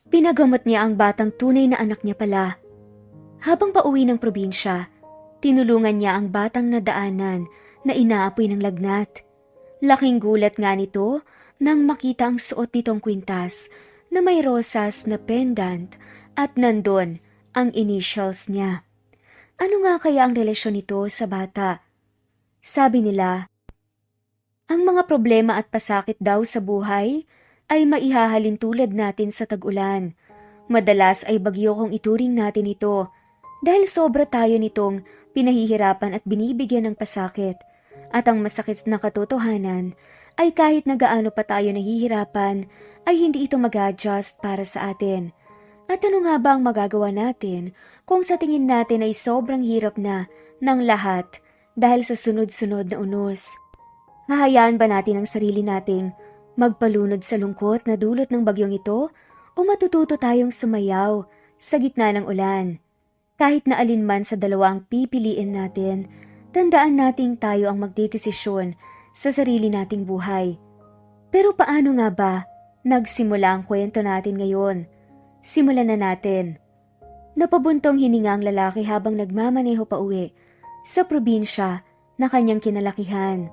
Pinagamot niya ang batang tunay na anak niya pala. Habang pauwi ng probinsya, tinulungan niya ang batang nadaanan na inaapoy ng lagnat. Laking gulat nga nito nang makita ang suot nitong kwintas na may rosas na pendant at nandun ang initials niya. Ano nga kaya ang relasyon nito sa bata? Sabi nila, ang mga problema at pasakit daw sa buhay ay maihahalin tulad natin sa tag-ulan. Madalas ay bagyo kung ituring natin ito dahil sobra tayo nitong pinahihirapan at binibigyan ng pasakit. At ang masakit na katotohanan ay kahit na gaano pa tayo nahihirapan ay hindi ito mag-adjust para sa atin. At ano nga ba ang magagawa natin kung sa tingin natin ay sobrang hirap na ng lahat dahil sa sunod-sunod na unos? Hahayaan ba natin ang sarili nating magpalunod sa lungkot na dulot ng bagyong ito o matututo tayong sumayaw sa gitna ng ulan? Kahit na alinman sa dalawang pipiliin natin, tandaan nating tayo ang magdedesisyon sa sarili nating buhay. Pero paano nga ba nagsimula ang kwento natin ngayon? Simulan na natin. Napabuntong hininga ang lalaki habang nagmamaneho pa uwi sa probinsya na kanyang kinalakihan.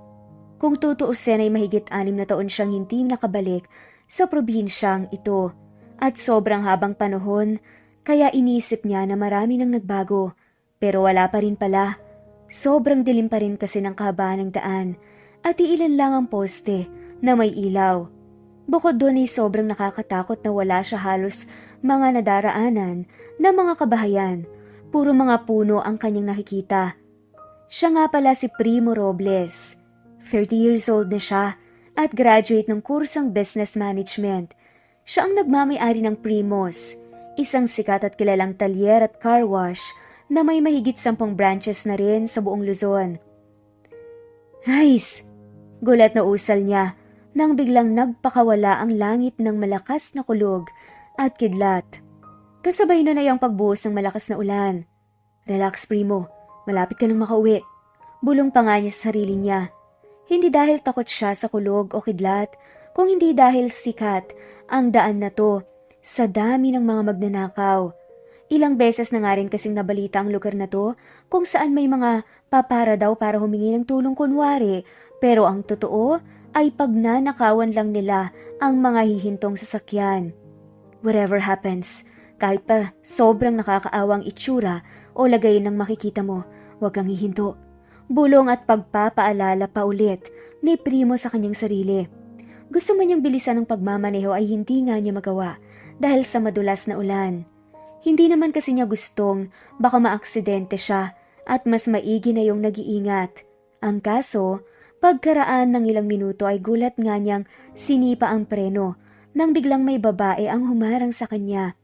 Kung tutuusin ay mahigit 6 na taon siyang hindi nakabalik sa probinsyang ito at sobrang habang panahon kaya inisip niya na marami nang nagbago pero wala pa rin pala. Sobrang dilim pa rin kasi ng kahabaan ng daan at iilan lang ang poste na may ilaw. Bukod doon ay sobrang nakakatakot na wala siya halos mga nadaraanan na mga kabahayan. Puro mga puno ang kanyang nakikita. Siya nga pala si Primo Robles. 30 years old na siya at graduate ng kursong business management. Siya ang nagmamay-ari ng Primos, isang sikat at kilalang talyer at car wash na may mahigit 10 branches na rin sa buong Luzon. Hays! Gulat na usal niya nang biglang nagpakawala ang langit ng malakas na kulog at kidlat. Kasabay nun ay ang pagbuhos ng malakas na ulan. Relax, Primo. Malapit ka nang makauwi. Bulong pa nga niya sa sarili niya. Hindi dahil takot siya sa kulog o kidlat, kung hindi dahil sikat ang daan na to sa dami ng mga magnanakaw. Ilang beses na nga rin kasing nabalita ang lugar na to kung saan may mga papara daw para humingi ng tulong kunwari, pero ang totoo ay pagnanakawan lang nila ang mga hihintong sasakyan. Whatever happens, kahit pa sobrang nakakaawang itsura o lagay ng makikita mo, huwag kang hihinto. Bulong at pagpapaalala pa ulit ni Primo sa kanyang sarili. Gusto man niyang bilisan ng pagmamaneho ay hindi nga niya magawa dahil sa madulas na ulan. Hindi naman kasi niya gustong baka maaksidente siya at mas maigi na yung nag-iingat. Ang kaso, pagkaraan ng ilang minuto ay gulat nga niyang sinipa ang preno nang biglang may babae ang humarang sa kanya.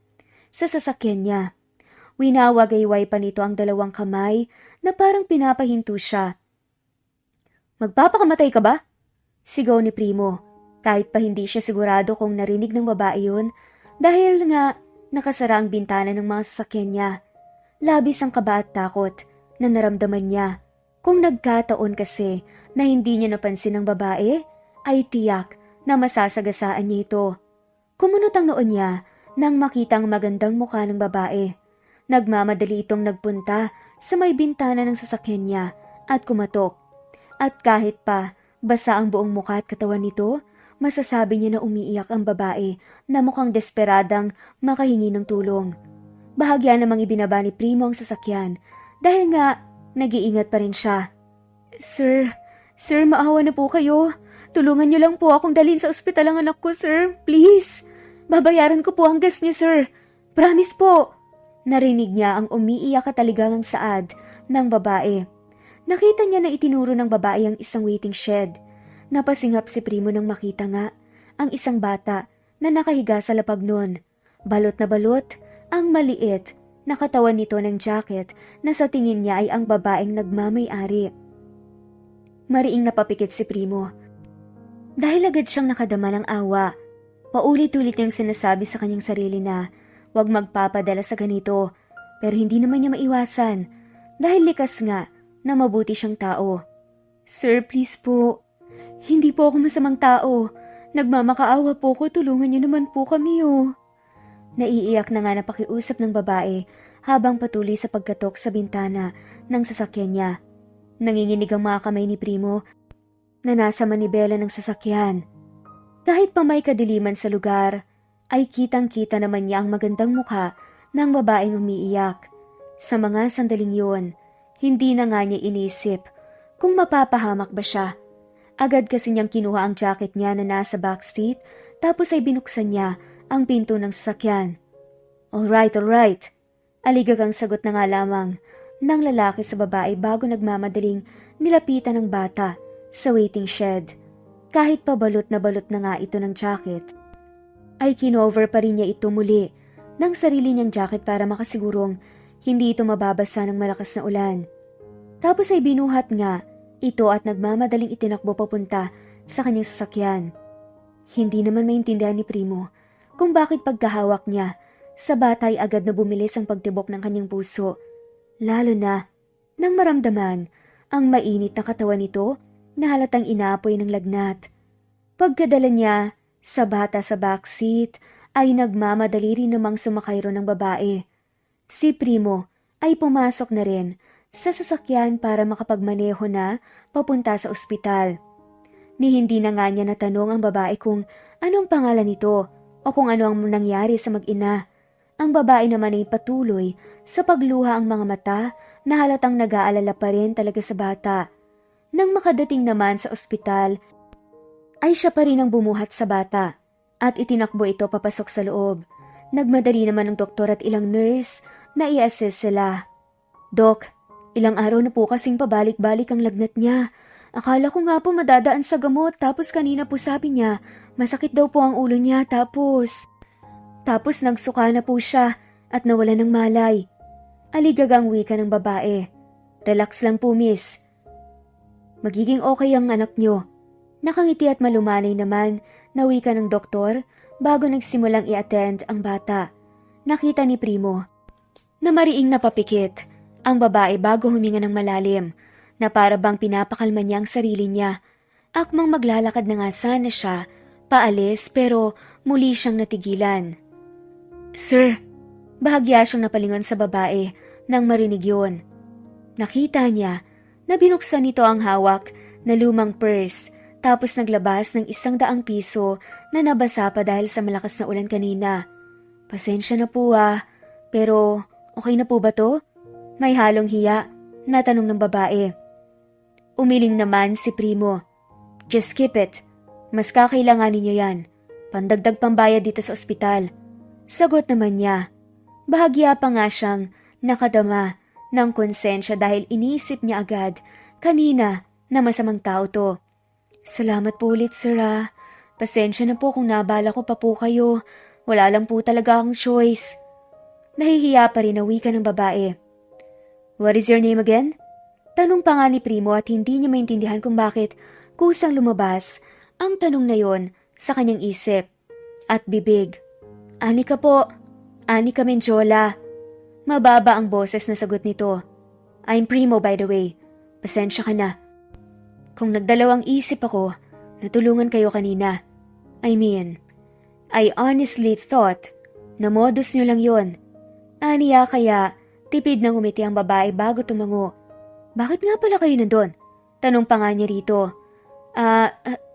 Sa sasakyan niya. Winawagayway pa nito ang 2 kamay na parang pinapahinto siya. Magpapakamatay ka ba? Sigaw ni Primo, kahit pa hindi siya sigurado kung narinig ng babae yun dahil nga nakasara ang bintana ng mga sasakyan niya. Labis ang kaba at takot na naramdaman niya. Kung nagkataon kasi na hindi niya napansin ng babae, ay tiyak na masasagasaan niya ito. Kumunot ang noon niya nang makita ang magandang mukha ng babae. Nagmamadali itong nagpunta sa may bintana ng sasakyan niya at kumatok. At kahit pa basa ang buong mukha at katawan nito, masasabi niya na umiiyak ang babae na mukhang desperadang makahingi ng tulong. Bahagya namang ibinaba ni Primo ang sasakyan dahil nga nag-iingat pa rin siya. Sir, maawa na po kayo. Tulungan niyo lang po akong dalhin sa ospital ang anak ko, sir. Please. Babayaran ko po ang gas niyo, sir. Promise po. Narinig niya ang umiiyak at taligangang saad ng babae. Nakita niya na itinuro ng babae ang isang waiting shed. Napasingap si Primo nang makita nga ang isang bata na nakahiga sa lapag nun. Balot na balot ang maliit na katawan nito ng jacket na sa tingin niya ay ang babaeng nagmamay-ari. Mariing napapikit si Primo. Dahil agad siyang nakadama ng awa, paulit-ulit niyang sinasabi sa kanyang sarili na huwag magpapadala sa ganito, pero hindi naman niya maiwasan dahil likas nga na mabuti siyang tao. Sir, please po. Hindi po ako masamang tao. Nagmamakaawa po ko, tulungan niyo naman po kami oh. Naiiyak na nga napakiusap ng babae habang patuloy sa pagkatok sa bintana ng sasakyan niya. Nanginginig ang mga kamay ni Primo na nasa manibela ng sasakyan. Kahit pa may kadiliman sa lugar, ay kitang-kita naman niya ang magandang mukha ng babaeng umiiyak. Sa mga sandaling yun, hindi na nga niya inisip kung mapapahamak ba siya. Agad kasi niyang kinuha ang jacket niya na nasa backseat tapos ay binuksan niya ang pinto ng sasakyan. Alright. Aligagang sagot na nga lamang ng lalaki sa babae bago nagmamadaling nilapitan ng bata sa waiting shed. Kahit pa balot na nga ito ng jacket, ay kinover pa rin niya ito muli ng sarili niyang jacket para makasigurong hindi ito mababasa ng malakas na ulan. Tapos ay binuhat nga ito at nagmamadaling itinakbo papunta sa kanyang sasakyan. Hindi naman maintindihan ni Primo kung bakit pagkahawak niya sa bata ay agad na bumilis ang pagtibok ng kanyang puso. Lalo na nang maramdaman ang mainit na katawan nito na halatang inaapoy ng lagnat. Pagkadala niya sa bata sa backseat ay nagmamadali rin namang sumakay ron ng babae. Si Primo ay pumasok na rin sa sasakyan para makapagmaneho na papunta sa ospital. Ni hindi na nga niya natanong ang babae kung anong pangalan nito o kung ano ang nangyari sa mag-ina. Ang babae naman ay patuloy sa pagluha ang mga mata na halatang nag-aalala pa rin talaga sa bata. Nang makadating naman sa ospital, ay siya pa rin ang bumuhat sa bata at itinakbo ito papasok sa loob. Nagmadali naman ang doktor at ilang nurse na i-assess sila. Dok, ilang araw na po kasing pabalik-balik ang lagnat niya. Akala ko nga po madadaan sa gamot tapos kanina po sabi niya masakit daw po ang ulo niya tapos nagsuka na po siya at nawala ng malay. Aligagang wika ng babae. Relax lang po miss. Magiging okay ang anak niyo. Nakangiti at malumanay naman na wika ng doktor bago nagsimulang i-attend ang bata. Nakita ni Primo na mariing napapikit ang babae bago huminga ng malalim na para bang pinapakalma niya ang sarili niya. Akmang maglalakad na nga sana siya paalis pero muli siyang natigilan. Sir, bahagya siyang napalingon sa babae nang marinig yun. Nakita niya na binuksan nito ang hawak na lumang purse tapos naglabas ng 100 piso na nabasa pa dahil sa malakas na ulan kanina. Pasensya na po pero okay na po ba to? May halong hiya na tanong ng babae. Umiling naman si Primo. Just keep it. Mas kakailanganin niyo yan. Pandagdag pambayad dito sa ospital. Sagot naman niya. Bahagya pa nga siyang nakadama ng konsensya dahil inisip niya agad kanina na masamang tao to. Salamat po ulit sir Pasensya na po kung nabala ko pa po kayo. Wala lang po talaga akong choice. Nahihiya pa rin na wika ng babae. What is your name again? Tanong pa nga ni Primo at hindi niya maintindihan kung bakit kusang lumabas ang tanong na yon sa kanyang isip at bibig. Anika po. Anika Menjola. Mababa ang boses na sagot nito. I'm Primo by the way. Pasensya ka na. Kung nagdalawang isip ako, natulungan kayo kanina. I honestly thought na modus nyo lang yon. Aniya kaya tipid nang umiti ang babae bago tumango. Bakit nga pala kayo nandun? Tanong pa nga niya rito.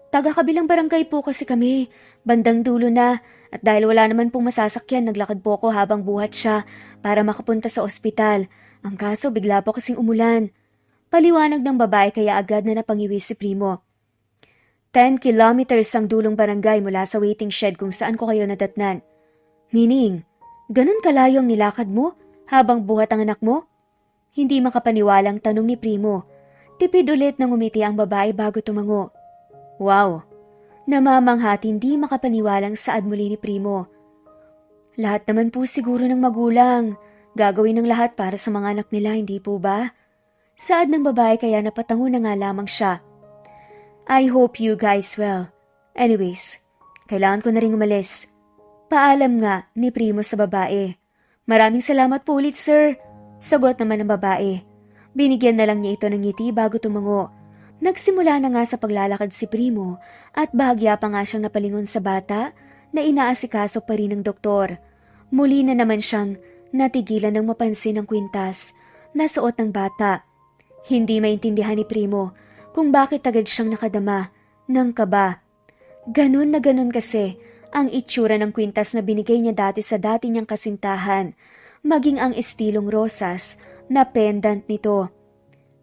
Taga-kabilang barangay po kasi kami. Bandang dulo na. At dahil wala naman pong masasakyan, naglakad po ako habang buhat siya para makapunta sa ospital. Ang kaso, bigla po kasing umulan. Paliwanag ng babae kaya agad na napangiwi si Primo. 10 kilometers ang dulong barangay mula sa waiting shed kung saan ko kayo nadatnan. Meaning, ganun kalayo ang nilakad mo habang buhat ang anak mo? Hindi makapaniwalang tanong ni Primo. Tipid ulit nang umiti ang babae bago tumango. Wow! Namamanghat hindi makapaniwalang saad muli ni Primo. Lahat naman po siguro ng magulang. Gagawin ng lahat para sa mga anak nila, hindi po ba? Saad ng babae kaya napatango na nga lamang siya. I hope you guys well. Anyways, kailangan ko na rin umalis. Paalam nga ni Primo sa babae. Maraming salamat po ulit sir. Sagot naman ng babae. Binigyan na lang niya ito ng ngiti bago tumango. Nagsimula na nga sa paglalakad si Primo at bahagya pa nga siyang napalingon sa bata na inaasikaso pa rin ng doktor. Muli na naman siyang natigilan ng mapansin ang kwintas na suot ng bata. Hindi maintindihan ni Primo kung bakit agad siyang nakadama ng kaba. Ganun na ganun kasi ang itsura ng kwintas na binigay niya dati sa dati niyang kasintahan, maging ang estilong rosas na pendant nito.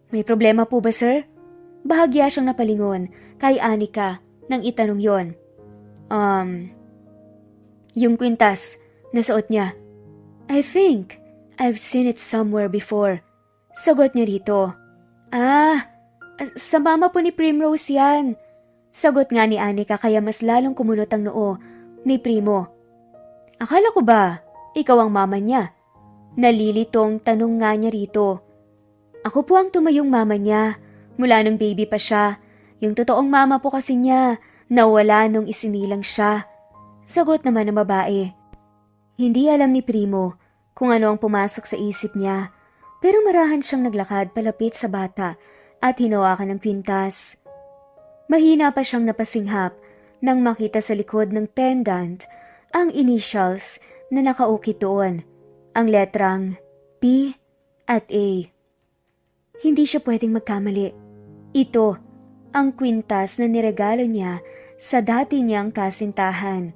May problema po ba, sir? Bahagya siyang napalingon kay Anika nang itanong yon. Yung kwintas na suot niya. I think I've seen it somewhere before. Sagot niya rito. Sa mama po ni Primrose yan. Sagot nga ni Anika kaya mas lalong kumunot ang noo ni Primo. Akala ko ba ikaw ang mama niya? Nalilitong tanong nga niya rito. Ako po ang tumayong mama niya. Mula nung baby pa siya. Yung totoong mama po kasi niya, nawala nung isinilang siya. Sagot naman ng babae. Hindi alam ni Primo kung ano ang pumasok sa isip niya, pero marahan siyang naglakad palapit sa bata at hinawakan ng kwintas. Mahina pa siyang napasinghap nang makita sa likod ng pendant ang initials na nakaukit doon, ang letrang P at A. Hindi siya pwedeng magkamali. Ito ang kwintas na niregalo niya sa dati niyang kasintahan.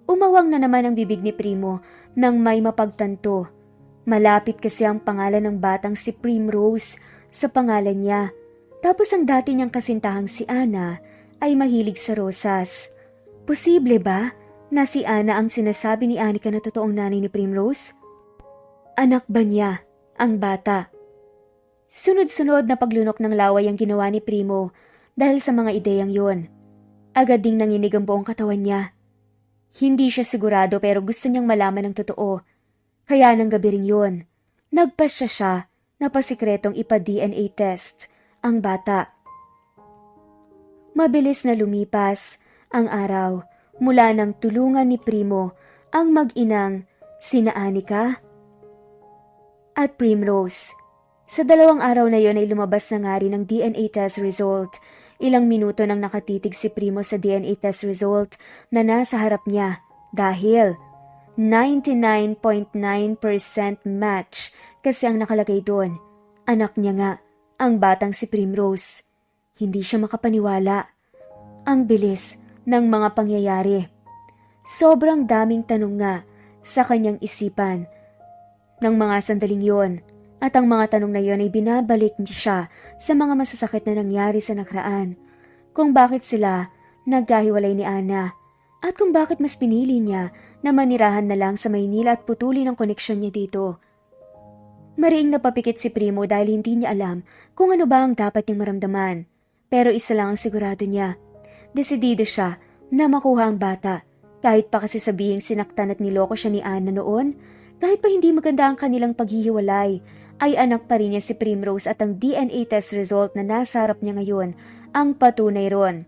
Umawang na naman ang bibig ni Primo nang may mapagtanto. Malapit kasi ang pangalan ng batang si Primrose sa pangalan niya. Tapos ang dati niyang kasintahang si Ana ay mahilig sa rosas. Posible ba na si Ana ang sinasabi ni Anika na totoong nanay ni Primrose? Anak ba niya ang bata? Sunod-sunod na paglunok ng laway ang ginawa ni Primo dahil sa mga ideyang yon. Agad ding nanginig ang buong katawan niya. Hindi siya sigurado pero gusto niyang malaman ng totoo. Kaya ng gabi ring yun, nagpasya siya na pasikretong ipa-DNA test ang bata. Mabilis na lumipas ang araw mula nang tulungan ni Primo ang mag-inang sina Anika at Primrose. Sa 2 araw na yon ay lumabas na nga rin ang DNA test result. Ilang minuto nang nakatitig si Primo sa DNA test result na nasa harap niya dahil 99.9% match kasi ang nakalagay doon. Anak niya nga, ang batang si Primrose. Hindi siya makapaniwala. Ang bilis ng mga pangyayari. Sobrang daming tanong nga sa kanyang isipan ng mga sandaling yon. At ang mga tanong na yon ay binabalik siya sa mga masasakit na nangyari sa nakaraan. Kung bakit sila nagkahiwalay ni Ana at kung bakit mas pinili niya na manirahan na lang sa Maynila at putulin ang koneksyon niya dito. Mariing napapikit si Primo dahil hindi niya alam kung ano ba ang dapat niyang maramdaman. Pero isa lang ang sigurado niya. Desidido siya na makuha ang bata. Kahit pa kasi sabihing sinaktan at niloko siya ni Ana noon, kahit pa hindi maganda ang kanilang paghihiwalay, ay anak pa rin niya si Primrose at ang DNA test result na nasa harap niya ngayon ang patunay ron.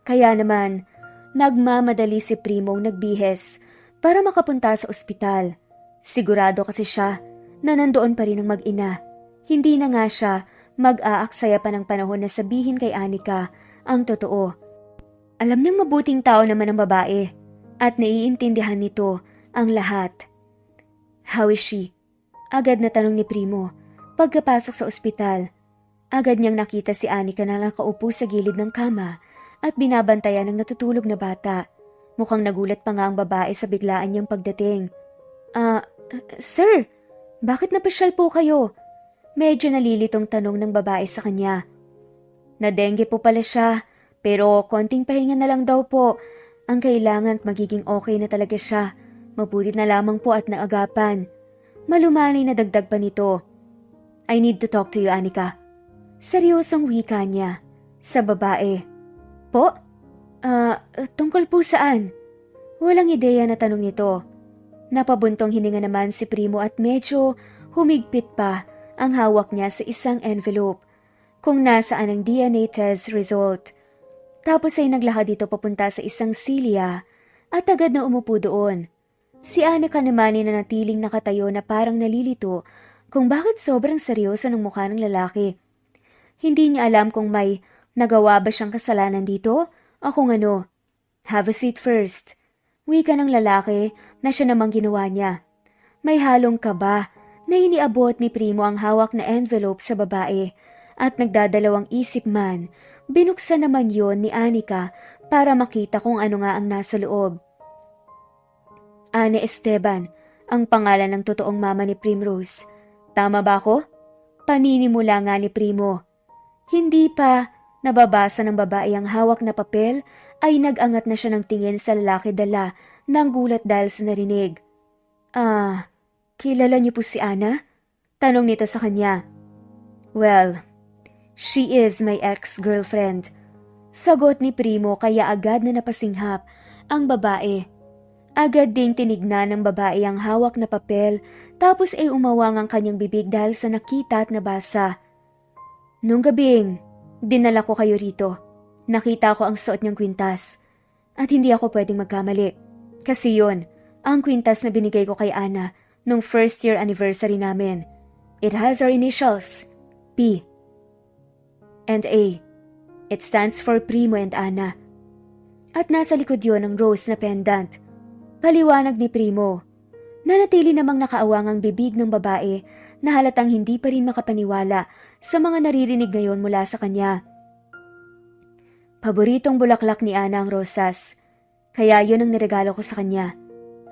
Kaya naman, nagmamadali si Primo nagbihes para makapunta sa ospital. Sigurado kasi siya na nandoon pa rin ang mag-ina. Hindi na nga siya mag-aaksaya pa ng panahon na sabihin kay Anika ang totoo. Alam niyang mabuting tao naman ang babae at naiintindihan nito ang lahat. How is she? Agad na tanong ni Primo pagkapasok sa ospital. Agad niyang nakita si Anika na nakaupo sa gilid ng kama at binabantayan ng natutulog na bata. Mukhang nagulat pa nga ang babae sa biglaan niyang pagdating. Sir, bakit napasyal po kayo? Medyo nalilitong tanong ng babae sa kanya. Na-dengue po pala siya, pero konting pahinga na lang daw po. Ang kailangan at magiging okay na talaga siya. Mabuti na lamang po at naagapan. Malumanay na dagdag pa nito. I need to talk to you, Anika. Seryosong wika niya sa babae. Po? Tungkol po saan? Walang ideya na tanong nito. Napabuntong hininga naman si Primo at medyo humigpit pa ang hawak niya sa isang envelope kung nasaan ang DNA test result. Tapos ay naglakad dito papunta sa isang silya at agad na umupo doon. Si Anika naman ay nanatiling nakatayo na parang nalilito kung bakit sobrang seryoso ng mukha ng lalaki. Hindi niya alam kung may nagawa ba siyang kasalanan dito o kung ano. Have a seat first. Wika ng lalaki na siya namang ginawa niya. May halong kaba na iniabot ni Primo ang hawak na envelope sa babae at nagdadalawang isip man, binuksan naman yon ni Anika para makita kung ano nga ang nasa loob. Ane Esteban, ang pangalan ng totoong mama ni Primrose. Tama ba ako? Paninimula nga ni Primo. Hindi pa nababasa ng babae ang hawak na papel ay nag-angat na siya ng tingin sa lalaki dala ng gulat dahil sa narinig. Kilala niyo po si Ana? Tanong nito sa kanya. Well, she is my ex-girlfriend. Sagot ni Primo kaya agad na napasinghap ang babae. Agad ding tinignan ng babae ang hawak na papel tapos ay umawang ang kanyang bibig dahil sa nakita at nabasa. Nung gabing, dinala ko kayo rito. Nakita ko ang suot niyang kwintas. At hindi ako pwedeng magkamali. Kasi yon, ang kwintas na binigay ko kay Ana nung first year anniversary namin. It has our initials, P and A. It stands for Primo and Ana. At nasa likod yon ang rose na pendant. Paliwanag ni Primo. Nanatili namang nakaawang ang bibig ng babae na halatang hindi pa rin makapaniwala sa mga naririnig ngayon mula sa kanya. Paboritong bulaklak ni Ana ang rosas, kaya yun ang niregalo ko sa kanya.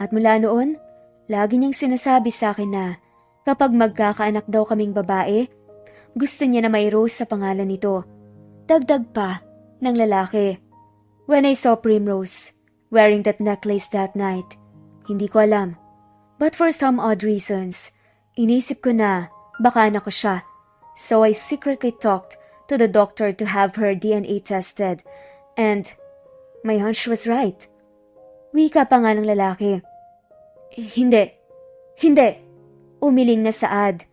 At mula noon, lagi niyang sinasabi sa akin na kapag magkakaanak daw kaming babae, gusto niya na may rose sa pangalan nito. Dagdag pa ng lalaki. When I saw Primrose wearing that necklace that night, hindi ko alam. But for some odd reasons, inisip ko na baka anak ko siya. So I secretly talked to the doctor to have her DNA tested. And my hunch was right. Wika pa nga ng lalaki. Hindi. Umiling na saad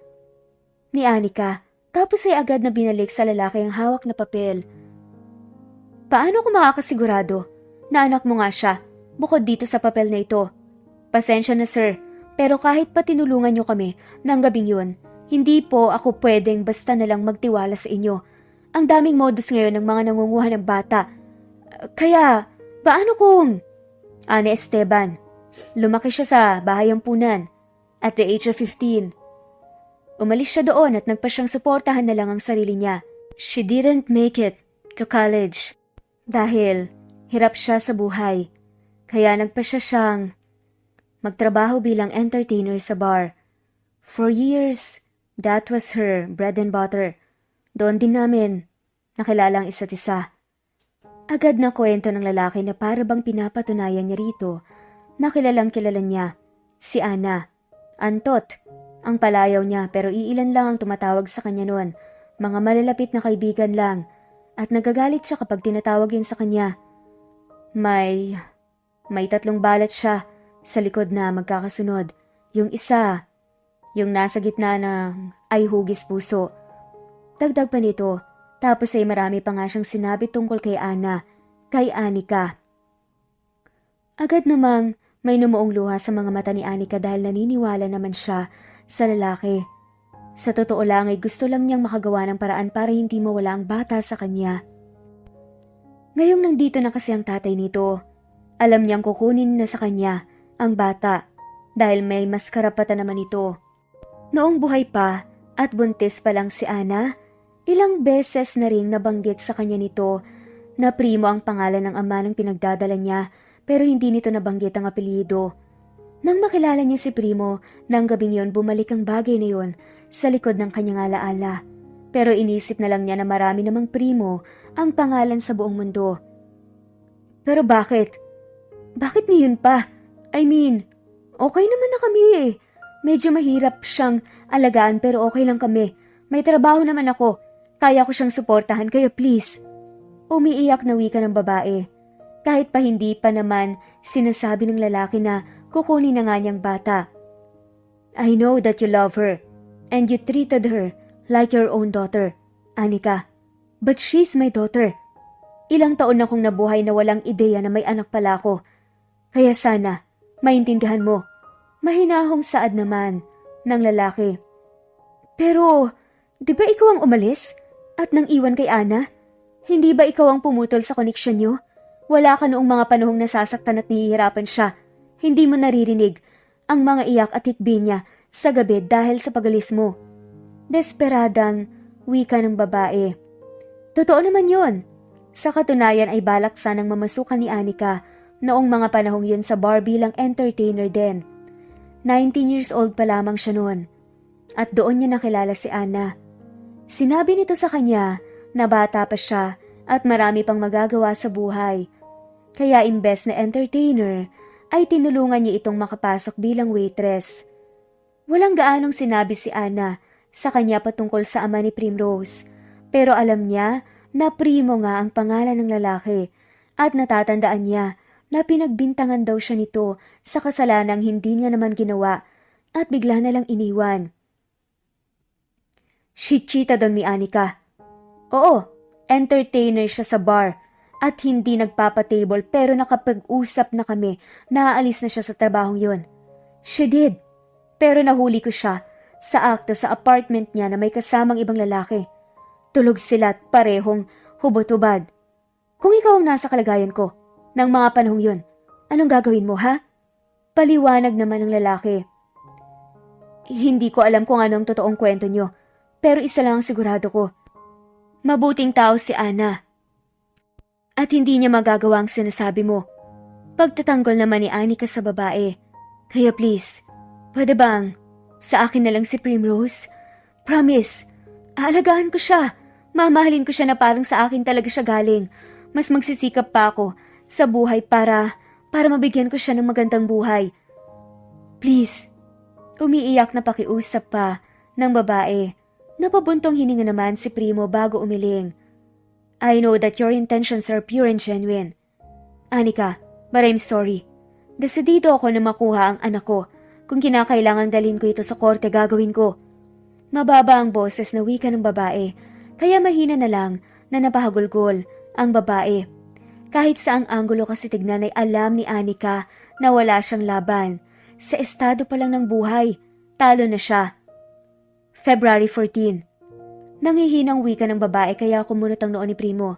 ni Anika, tapos ay agad na binalik sa lalaki ang hawak na papel. Paano ko makakasigurado na anak mo nga siya, bukod dito sa papel na ito? Pasensya na sir, pero kahit pa tinulungan niyo kami ng gabing yun, hindi po ako pwedeng basta na lang magtiwala sa inyo. Ang daming modus ngayon ng mga nangunguha ng bata. Kaya, paano kung... Ana Esteban, lumaki siya sa bahay ampunan at the age of 15. Umalis siya doon at nagpa siyang suportahan na lang ang sarili niya. She didn't make it to college dahil hirap siya sa buhay. Kaya nagpa siya siyang magtrabaho bilang entertainer sa bar. For years, that was her bread and butter. Doon din namin nakilala ang isa't isa. Agad na kwento ng lalaki na para bang pinapatunayan niya rito na kilalang kilala niya, si Ana. Antot, ang palayaw niya pero iilan lang ang tumatawag sa kanya noon, mga malalapit na kaibigan lang, at nagagalit siya kapag tinatawag yun sa kanya. May 3 balat siya sa likod na magkakasunod. Yung isa, yung nasa gitna ng ay hugis puso. Dagdag pa nito, tapos ay marami pa nga siyang sinabi tungkol kay Ana, kay Anika. Agad namang may numuong luha sa mga mata ni Anika dahil naniniwala naman siya sa lalaki. Sa totoo lang ay gusto lang niyang makagawa ng paraan para hindi mawala ang bata sa kanya. Ngayong nandito na kasi ang tatay nito, alam niyang kukunin na sa kanya ang bata dahil may mas karapatan naman ito. Noong buhay pa at buntis pa lang si Ana, ilang beses na ring nabanggit sa kanya nito na Primo ang pangalan ng ama ng pinagdadala niya pero hindi nito nabanggit ang apelyido. Nang makilala niya si Primo, nang gabing yon bumalik ang bagay na yon sa likod ng kanyang alaala. Pero inisip na lang niya na marami namang Primo ang pangalan sa buong mundo. Pero bakit? Bakit ngayon pa? I mean, okay naman na kami eh. Medyo mahirap siyang alagaan pero okay lang kami. May trabaho naman ako. Kaya ko siyang suportahan kaya please. Umiiyak na wika ng babae. Kahit pa hindi pa naman sinasabi ng lalaki na kukunin na nga niyang bata. I know that you love her and you treated her like your own daughter, Anika. But she's my daughter. Ilang taon na kong nabuhay na walang ideya na may anak pala ako. Kaya sana, maintindihan mo. Mahinahong saad naman ng lalaki. Pero, di ba ikaw ang umalis at nang iwan kay Ana? Hindi ba ikaw ang pumutol sa koneksyon niyo? Wala ka noong mga panahong nasasaktan at nahihirapan siya. Hindi mo naririnig ang mga iyak at hikbi niya sa gabi dahil sa pagalis mo. Desperadang wika ng babae. Totoo naman yun. Sa katunayan ay balak sanang mamasukan ni Anika noong mga panahong yun sa bar bilang entertainer din. 19 years old pa lamang siya noon. At doon niya nakilala si Anna. Sinabi nito sa kanya na bata pa siya at marami pang magagawa sa buhay. Kaya imbes na entertainer, ay tinulungan niya itong makapasok bilang waitress. Walang gaanong sinabi si Anna sa kanya patungkol sa ama ni Primrose, pero alam niya na Primo nga ang pangalan ng lalaki at natatandaan niya na pinagbintangan daw siya nito sa kasalanang hindi niya naman ginawa at bigla na lang iniwan. Shitchita doon ni Anika. Oo, entertainer siya sa bar at hindi nagpapa-table pero nakapag-usap na kami na aalis na siya sa trabahong yun. She did, pero nahuli ko siya sa akto sa apartment niya na may kasamang ibang lalaki. Tulog sila at parehong hubot-hubad. Kung ikaw ang nasa kalagayan ko ng mga panahong yun, anong gagawin mo ha? Paliwanag naman ng lalaki. Hindi ko alam kung anong totoong kwento niyo. Pero isa lang ang sigurado ko. Mabuting tao si Anna. At hindi niya magagawa ang sinasabi mo. Pagtatanggol naman ni Anika sa babae. Kaya please, pwede bang sa akin na lang si Primrose? Promise, aalagaan ko siya. Mamahalin ko siya na parang sa akin talaga siya galing. Mas magsisikap pa ako sa buhay para mabigyan ko siya ng magandang buhay. Please, umiiyak na pakiusap pa ng babae. Napabuntong hininga naman si Primo bago umiling. I know that your intentions are pure and genuine. Anika, but I'm sorry. Desidido ako na makuha ang anak ko. Kung kinakailangan dalhin ko ito sa korte, gagawin ko. Mababa ang boses na wika ng babae, kaya mahina na lang na napahagulgol ang babae. Kahit saang anggulo kasi tignan ay alam ni Anika na wala siyang laban. Sa estado pa lang ng buhay, talo na siya. February 14. Nangihinang wika ng babae kaya kumunot ang noo ni Primo.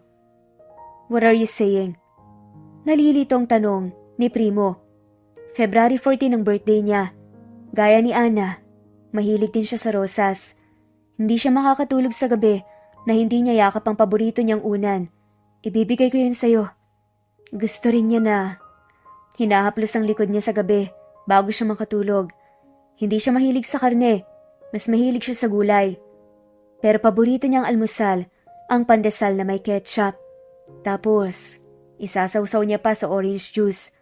What are you saying? Nalilitong tanong ni Primo. February 14 ang birthday niya. Gaya ni Anna, mahilig din siya sa rosas. Hindi siya makakatulog sa gabi na hindi niya yakap ang paborito niyang unan. Ibibigay ko yun sa'yo. Gusto rin niya na hinahaplos ang likod niya sa gabi bago siya makatulog. Hindi siya mahilig sa karne. Mas mahilig siya sa gulay. Pero paborito niyang almusal, ang pandesal na may ketchup. Tapos, isasawsaw niya pa sa orange juice.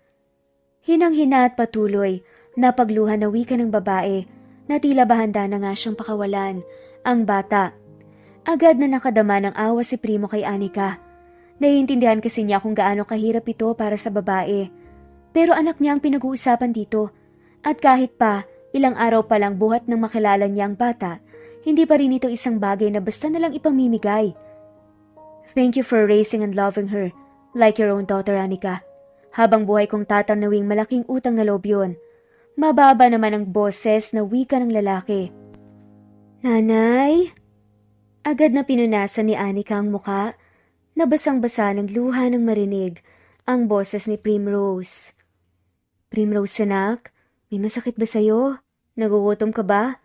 Hinang-hina at patuloy na pagluha na wika ng babae na tila bahanda na nga siyang pakawalan ang bata. Agad na nakadama ng awa si Primo kay Anika. Naiintindihan kasi niya kung gaano kahirap ito para sa babae. Pero anak niya ang pinag-uusapan dito. At kahit pa, ilang araw pa lang buhat nang makilala niya ang bata, hindi pa rin ito isang bagay na basta nalang ipamimigay. Thank you for raising and loving her like your own daughter, Anika. Habang buhay kong tatanawing malaking utang na loob yun. Mababa naman ang boses na wika ng lalaki. Nanay? Agad na pinunasan ni Anika ang muka. Nabasang-basa ng luha ng marinig ang boses ni Primrose. Primrose, anak? May masakit ba sa'yo? Nagugutom ka ba?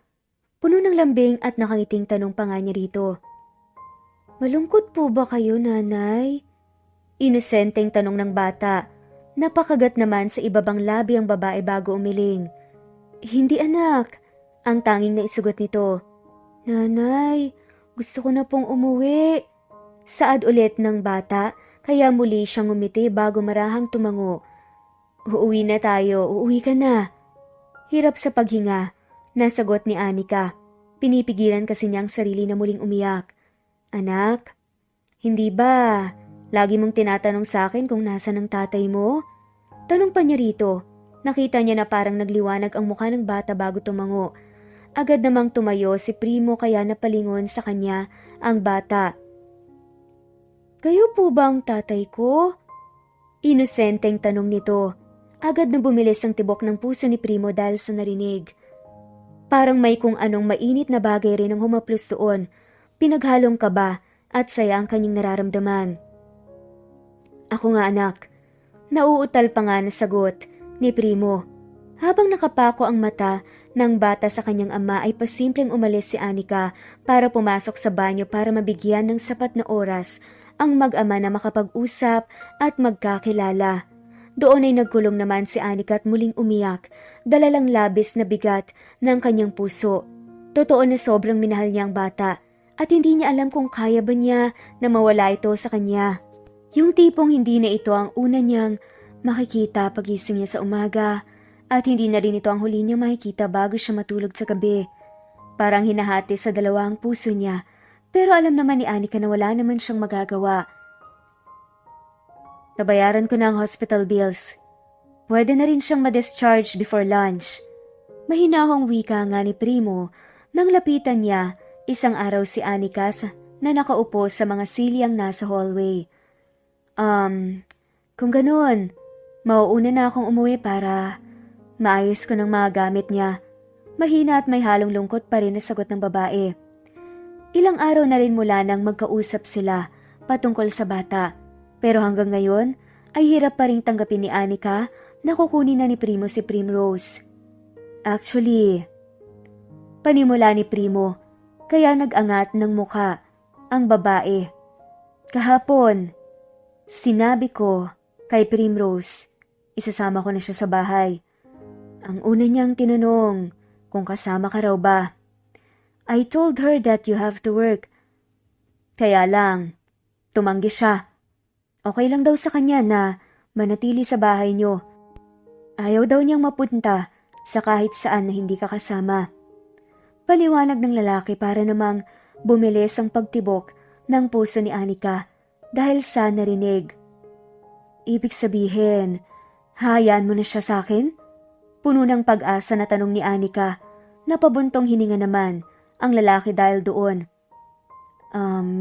Puno ng lambing at nakangiting tanong pa nga niya rito. Malungkot po ba kayo, nanay? Inosenteng tanong ng bata. Napakagat naman sa ibabang labi ang babae bago umiling. Hindi, anak. Ang tanging naisugot nito. Nanay, gusto ko na pong umuwi. Saad ulit ng bata, kaya muli siyang umiti bago marahang tumango. Uuwi na tayo, uuwi ka na. Hirap sa paghinga, nasagot ni Anika. Pinipigilan kasi niya ang sarili na muling umiyak. Anak, hindi ba lagi mong tinatanong sa akin kung nasan ang tatay mo? Tanong pa niya rito. Nakita niya na parang nagliwanag ang mukha ng bata bago tumango. Agad namang tumayo si Primo kaya napalingon sa kanya ang bata. Kayo po ba ang tatay ko? Inosenteng tanong nito. Agad na bumilis ang tibok ng puso ni Primo dahil sa narinig. Parang may kung anong mainit na bagay rin ang humaplos doon. Pinaghalong kaba at saya ang kanyang nararamdaman. Ako nga, anak. Nauutal pa nga na sagot ni Primo. Habang nakapako ang mata ng bata sa kanyang ama ay pasimpleng umalis si Anika para pumasok sa banyo para mabigyan ng sapat na oras ang mag-ama na makapag-usap at magkakilala. Doon ay nagkulong naman si Anika at muling umiyak, dalalang labis na bigat ng kanyang puso. Totoo na sobrang minahal niya ang bata at hindi niya alam kung kaya ba niya na mawala ito sa kanya. Yung tipong hindi na ito ang una niyang makikita pagising niya sa umaga at hindi na rin ito ang huli niyang makikita bago siya matulog sa gabi. Parang hinahati sa dalawang puso niya, pero alam naman ni Anika na wala naman siyang magagawa. Nabayaran ko na ang hospital bills. Pwede na rin siyang ma-discharge before lunch. Mahinahong wika nga ni Primo nang lapitan niya isang araw si Anika na nakaupo sa mga silyang nasa hallway. Kung ganun, mauuna na akong umuwi para maayos ko ng mga gamit niya. Mahina at may halong lungkot pa rin na sagot ng babae. Ilang araw na rin mula nang magkausap sila patungkol sa bata. Pero hanggang ngayon ay hirap pa rin tanggapin ni Anika na kukunin na ni Primo si Primrose. Actually, panimula ni Primo, kaya nag-angat ng muka ang babae. Kahapon, sinabi ko kay Primrose, isasama ko na siya sa bahay. Ang una niyang tinanong kung kasama ka raw ba. I told her that you have to work. Kaya lang, tumanggi siya. Okay lang daw sa kanya na manatili sa bahay niyo. Ayaw daw niyang mapunta sa kahit saan na hindi ka kasama. Paliwanag ng lalaki para namang bumilis ang pagtibok ng puso ni Anika dahil sa narinig. Ibig sabihin, hayaan mo na siya sa akin? Puno ng pag-asa na tanong ni Anika na pabuntong hininga naman ang lalaki dahil doon.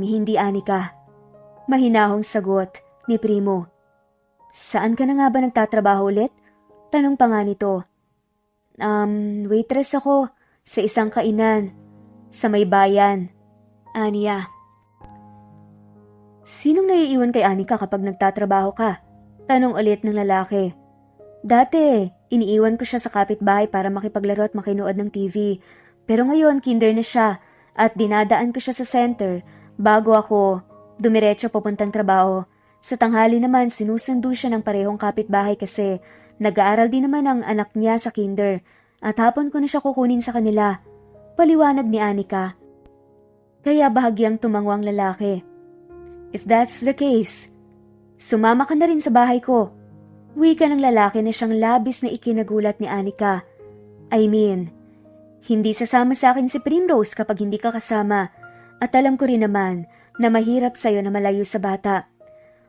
Hindi Anika. Mahinahong sagot ni Primo. Saan ka na nga ba nagtatrabaho ulit? Tanong pa nga nito. Waitress ako sa isang kainan sa may bayan. Aniya. Sinong naiiwan kay Anika kapag nagtatrabaho ka? Tanong ulit ng lalaki. Dati, iniiwan ko siya sa kapitbahay para makipaglaro at makinood ng TV. Pero ngayon, kinder na siya at dinadaan ko siya sa center bago ako dumiretso papuntang trabaho. Sa tanghali naman, sinusundo siya ng parehong kapitbahay kasi nag-aaral din naman ang anak niya sa kinder at hapon ko na siya kukunin sa kanila. Paliwanag ni Anika. Kaya bahagyang tumango ang lalaki. If that's the case, sumama ka na rin sa bahay ko. Wika ng lalaki na siyang labis na ikinagulat ni Anika. I mean, hindi sasama sa akin si Primrose kapag hindi ka kasama at alam ko rin naman na mahirap sa'yo na malayo sa bata.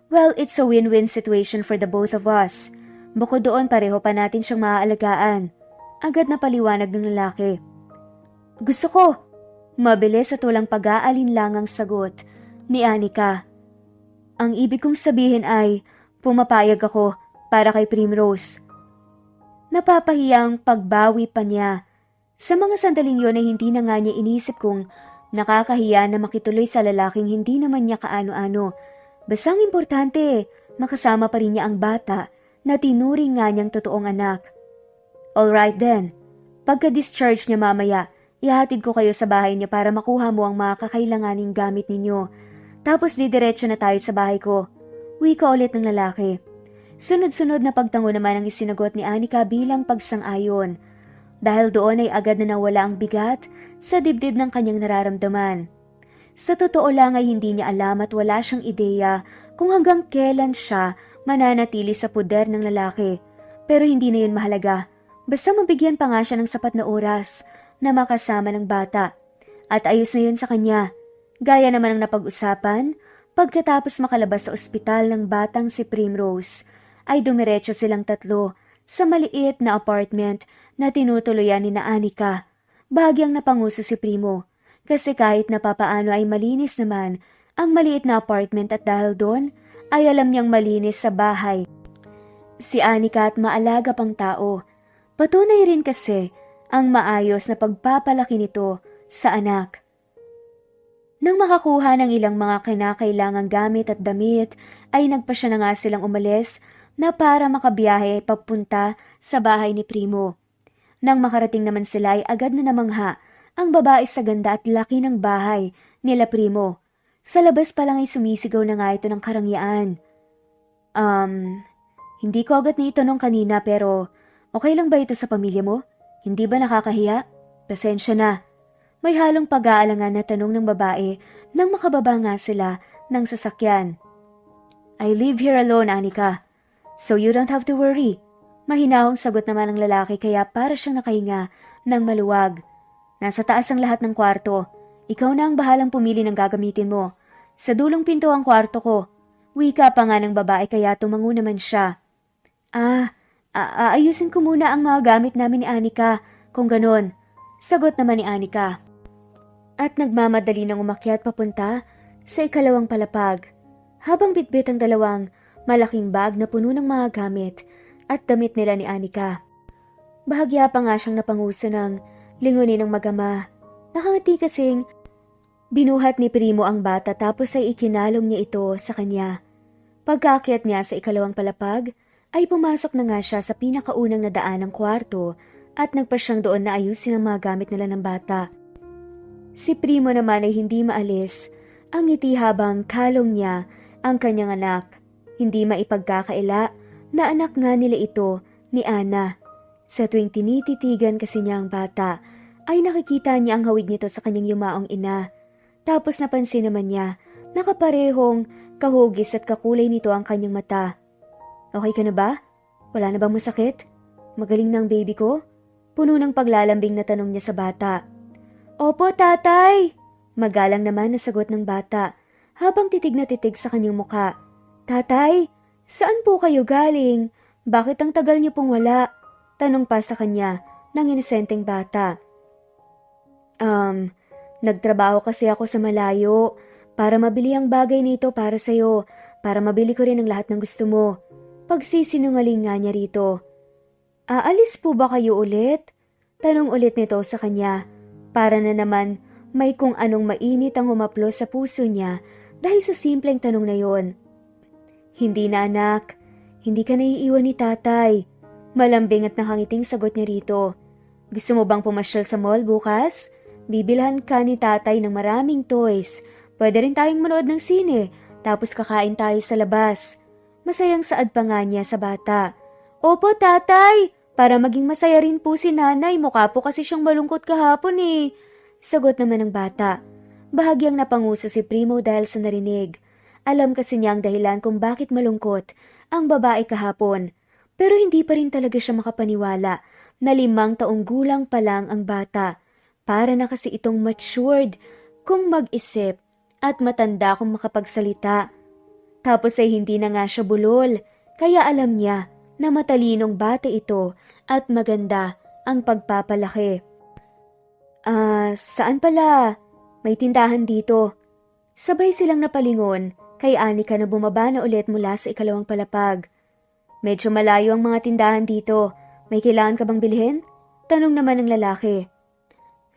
Well, it's a win-win situation for the both of us. Bukod doon, pareho pa natin siyang maaalagaan. Agad na paliwanag ng lalaki. Gusto ko. Mabilis at walang pag-aalinlangang sagot ni Anika. Ang ibig kong sabihin ay, pumapayag ako para kay Primrose. Napapahiyang pagbawi pa niya. Sa mga sandaling yon ay hindi na nga niya inisip kung nakakahiya na makituloy sa lalaking hindi naman niya kaano-ano. Basang importante, makasama pa rin niya ang bata na tinuring nga niyang totoong anak. Alright then, pagka-discharge niya mamaya, ihatid ko kayo sa bahay niya para makuha mo ang mga kakailanganing gamit ninyo. Tapos didiretso na tayo sa bahay ko. Wika ulit ng lalaki. Sunod-sunod na pagtango naman ang isinagot ni Anika bilang pagsang-ayon. Dahil doon ay agad na nawala ang bigat sa dibdib ng kanyang nararamdaman. Sa totoo lang ay hindi niya alam at wala siyang ideya kung hanggang kailan siya mananatili sa puder ng lalaki. Pero hindi na yun mahalaga. Basta mabigyan pa nga siya ng sapat na oras na makasama ng bata. At ayos na yun sa kanya. Gaya naman ang napag-usapan, pagkatapos makalabas sa ospital ng batang si Primrose, ay dumiretso silang tatlo sa maliit na apartment na tinutuluyan ni Anika. Bahagyang napanguso si Primo kasi kahit na papaano ay malinis naman ang maliit na apartment at dahil doon ay alam niyang malinis sa bahay si Anika at maalaga pang tao. Patunay rin kasi ang maayos na pagpapalaki nito sa anak. Nang makakuha ng ilang mga kinakailangang gamit at damit, ay nagpa siya na nga silang umalis na para makabiyahe papunta sa bahay ni Primo. Nang makarating naman sila ay agad na namangha ang babae sa ganda at laki ng bahay nila Primo. Sa labas pa lang ay sumisigaw na nga ito ng karangyaan. Hindi ko agad na itanong kanina pero okay lang ba ito sa pamilya mo? Hindi ba nakakahiya? Pasensya na. May halong pag-aalangan na tanong ng babae nang makababa nga sila ng sasakyan. I live here alone, Anika. So you don't have to worry. Mahinahong sagot naman ng lalaki kaya para siyang nakahinga ng maluwag. Nasa taas ang lahat ng kwarto. Ikaw na ang bahalang pumili ng gagamitin mo. Sa dulong pinto ang kwarto ko. Wika pa nga ng babae kaya tumango naman siya. Aayusin ko muna ang mga gamit namin ni Anika, kung ganon. Sagot naman ni Anika. At nagmamadali ng umakyat papunta sa ikalawang palapag. Habang bitbit ang dalawang malaking bag na puno ng mga gamit at damit nila ni Anika. Bahagya pa nga siyang napanguso ng lingunin ng mag-ama. Nakangati kasing binuhat ni Primo ang bata tapos ay ikinalong niya ito sa kanya. Pagkaakyat niya sa ikalawang palapag, ay pumasok na nga siya sa pinakaunang na daan ng kwarto at nagpa siyang doon na ayusin ang mga gamit nila ng bata. Si Primo naman ay hindi maalis ang ngiti habang kalong niya ang kanyang anak. Hindi maipagkakaila na anak nga nila ito ni Ana. Sa tuwing tinititigan kasi niya ang bata, ay nakikita niya ang hawig nito sa kanyang yumaong ina. Tapos napansin naman niya na kaparehong kahugis at kakulay nito ang kanyang mata. Okay ka na ba? Wala na bang masakit? Magaling na ang baby ko? Puno ng paglalambing na tanong niya sa bata. Opo, tatay! Magalang naman na sagot ng bata habang titig na titig sa kanyang muka. Tatay, saan po kayo galing? Bakit ang tagal niyo pong wala? Tanong pa sa kanya ng inosenteng bata. Nagtrabaho kasi ako sa malayo para mabili ang bagay nito para sa'yo, para mabili ko rin ang lahat ng gusto mo. Pagsisinungaling nga niya rito. Aalis po ba kayo ulit? Tanong ulit nito sa kanya. Para na naman may kung anong mainit ang humaplo sa puso niya dahil sa simpleng tanong na yon. Hindi na anak, hindi ka naiiwan ni tatay. Malambing at nakangiting sagot niya rito. Gusto mo bang pumasyal sa mall bukas? Bibilhan ka ni tatay ng maraming toys. Pwede rin tayong manood ng sine, tapos kakain tayo sa labas. Masayang saad pa nga niya sa bata. Opo tatay, para maging masaya rin po si nanay, mukha po kasi siyang malungkot kahapon eh. Sagot naman ng bata. Bahagyang napangusa si Primo dahil sa narinig. Alam kasi niya ang dahilan kung bakit malungkot ang babae kahapon. Pero hindi pa rin talaga siya makapaniwala na 5 taong gulang pa lang ang bata. Para na kasi itong matured kung mag-isip at matanda kung makapagsalita. Tapos ay hindi na nga siya bulol, kaya alam niya na matalinong bata ito at maganda ang pagpapalaki. Saan pala? May tindahan dito. Sabay silang napalingon kay Anika na bumaba na ulit mula sa ikalawang palapag. Medyo malayo ang mga tindahan dito. May kailangan ka bang bilhin? Tanong naman ng lalaki.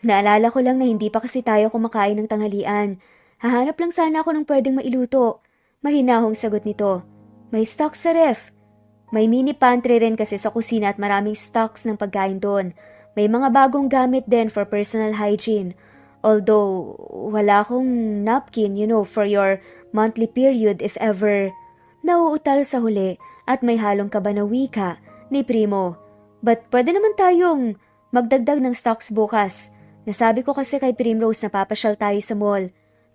Naalala ko lang na hindi pa kasi tayo kumakain ng tanghalian. Hahanap lang sana ako ng pwedeng mailuto. Mahinahong sagot nito. May stock sa ref. May mini pantry rin kasi sa kusina at maraming stocks ng pagkain doon. May mga bagong gamit din for personal hygiene. Although, wala akong napkin, for your monthly period if ever. Nauutal sa huli at may halong kaba na wika ni Primo. But pwede naman tayong magdagdag ng stocks bukas. Nasabi ko kasi kay Primrose na papasyal tayo sa mall.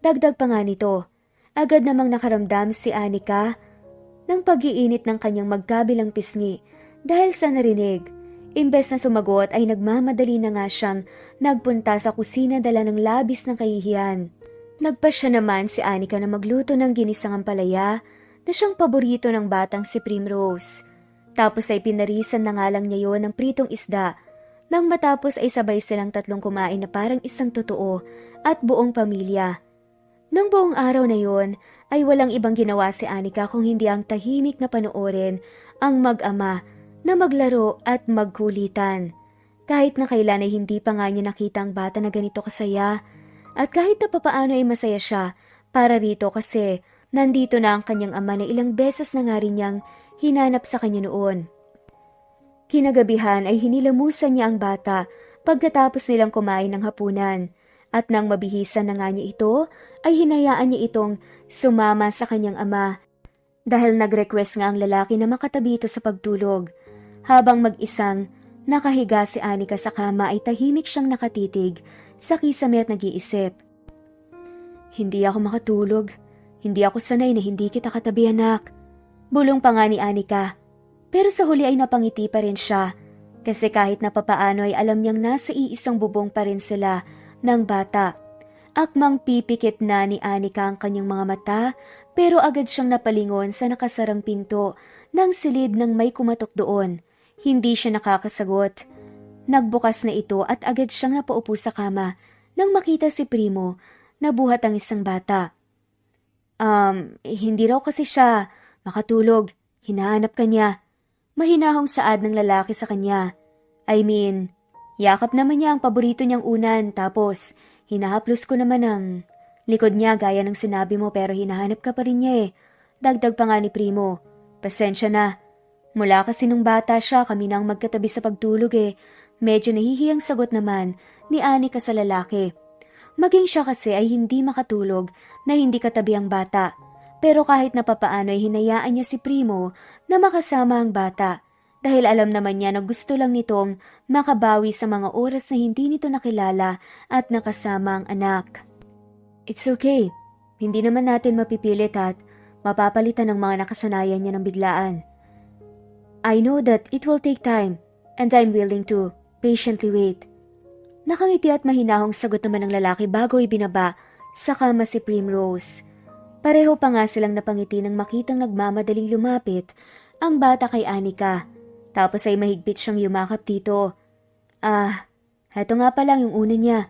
Dagdag pa nga nito. Agad namang nakaramdam si Anika ng pag-iinit ng kanyang magkabilang pisngi dahil sa narinig. Imbes na sumagot ay nagmamadali na nga siyang nagpunta sa kusina dala ng labis ng kahihiyan. Nagpasya naman si Anika na magluto ng ginisang ampalaya na siyang paborito ng batang si Primrose. Tapos ay pinarisan na nga lang niya yon ng pritong isda. Nang matapos ay sabay silang tatlong kumain na parang isang totoo at buong pamilya. Nang buong araw na yon ay walang ibang ginawa si Anika kung hindi ang tahimik na panoorin ang mag-ama na maglaro at magkulitan. Kahit na kailan ay hindi pa nga niya nakita ang bata na ganito kasaya. At kahit na papaano ay masaya siya para rito kasi nandito na ang kanyang ama na ilang beses na nga rin niyang hinanap sa kanya noon. Kinagabihan ay hinilamusan niya ang bata pagkatapos nilang kumain ng hapunan, at nang mabihisan na nga niya ito, ay hinayaan niya itong sumama sa kanyang ama dahil nag-request nga ang lalaki na makatabi ito sa pagtulog. Habang mag-isang nakahiga si Anika sa kama ay tahimik siyang nakatitig sa kisame at nag-iisip. Hindi ako makatulog. Hindi ako sanay na hindi kita katabi, anak. Bulong pa nga ni Anika. Pero sa huli ay napangiti pa rin siya kasi kahit na papaano ay alam niyang nasa iisang bubong pa rin sila ng bata. Akmang pipikit na ni Anika ang kanyang mga mata pero agad siyang napalingon sa nakasarang pinto ng silid nang may kumatok doon. Hindi siya nakakasagot. Nagbukas na ito at agad siyang napaupo sa kama nang makita si Primo na buhat ang isang bata. Hindi raw kasi siya makatulog. Hinahanap ka niya. Mahinahong saad ng lalaki sa kanya. I mean, yakap naman niya ang paborito niyang unan tapos hinahaplos ko naman ang likod niya gaya ng sinabi mo pero hinahanap ka pa rin niya eh. Dagdag pa nga ni Primo. Pasensya na. Mula kasi nung bata siya kami nang magkatabi sa pagtulog eh. Medyo nahihiyang sagot naman ni Anika sa lalaki. Maging siya kasi ay hindi makatulog na hindi katabi ang bata. Pero kahit na papaano ay hinayaan niya si Primo na makasama ang bata dahil alam naman niya na gusto lang nitong makabawi sa mga oras na hindi nito nakilala at nakasama ang anak. It's okay. Hindi naman natin mapipilit at mapapalitan ng mga nakasanayan niya ng biglaan. I know that it will take time and I'm willing to patiently wait. Nakangiti at mahinahong sagot naman ng lalaki bago ibinaba sa kama si Primrose. Pareho pa nga silang napangiti nang makitang nagmamadaling lumapit ang bata kay Anika. Tapos ay mahigpit siyang yumakap dito. Heto nga pa lang yung una niya.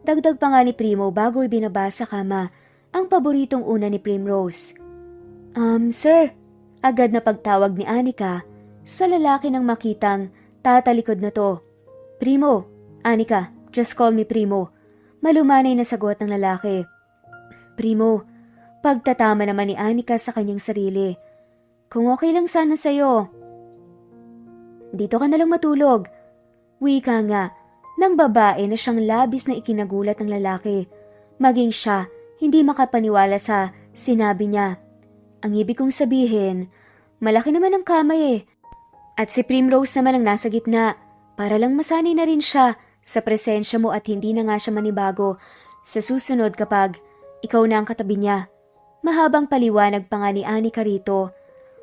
Dagdag pa nga ni Primo bago ibinaba sa kama ang paboritong una ni Primrose. Sir, agad na pagtawag ni Anika sa lalaki nang makitang tatalikod na to. Primo, Anika, just call me Primo. Malumanay na sagot ng lalaki. Primo, pagtatama naman ni Anika sa kanyang sarili. Kung okay lang sana sa'yo. Dito ka na lang matulog. Wika nga, ng babae na siyang labis na ikinagulat ng lalaki. Maging siya, hindi makapaniwala sa sinabi niya. Ang ibig kong sabihin, malaki naman ang kamay eh. At si Primrose naman ang nasa gitna, para lang masanay na rin siya sa presensya mo at hindi na nga siya manibago sa susunod kapag ikaw na ang katabi niya. Mahabang paliwanag pa nga ni Anika rito.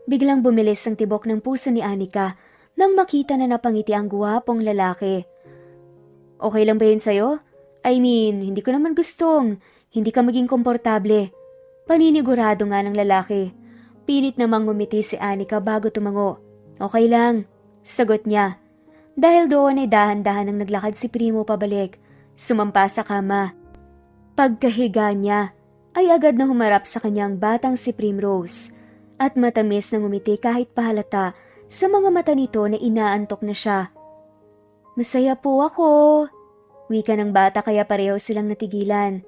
Biglang bumilis ang tibok ng puso ni Anika nang makita na napangiti ang guwapong lalaki. Okay lang ba yun sa'yo? I mean, hindi ko naman gustong hindi ka maging komportable. Paninigurado nga ng lalaki. Pilit namang ngumiti si Anika bago tumango. Okay lang, sagot niya. Dahil doon ay dahan-dahan nang naglakad si Primo pabalik. Sumampa sa kama. Pagkahiga niya, ay agad na humarap sa kanyang batang si Primrose at matamis na ngumiti kahit pahalata sa mga mata nito na inaantok na siya. Masaya po ako, wika ng bata kaya pareho silang natigilan.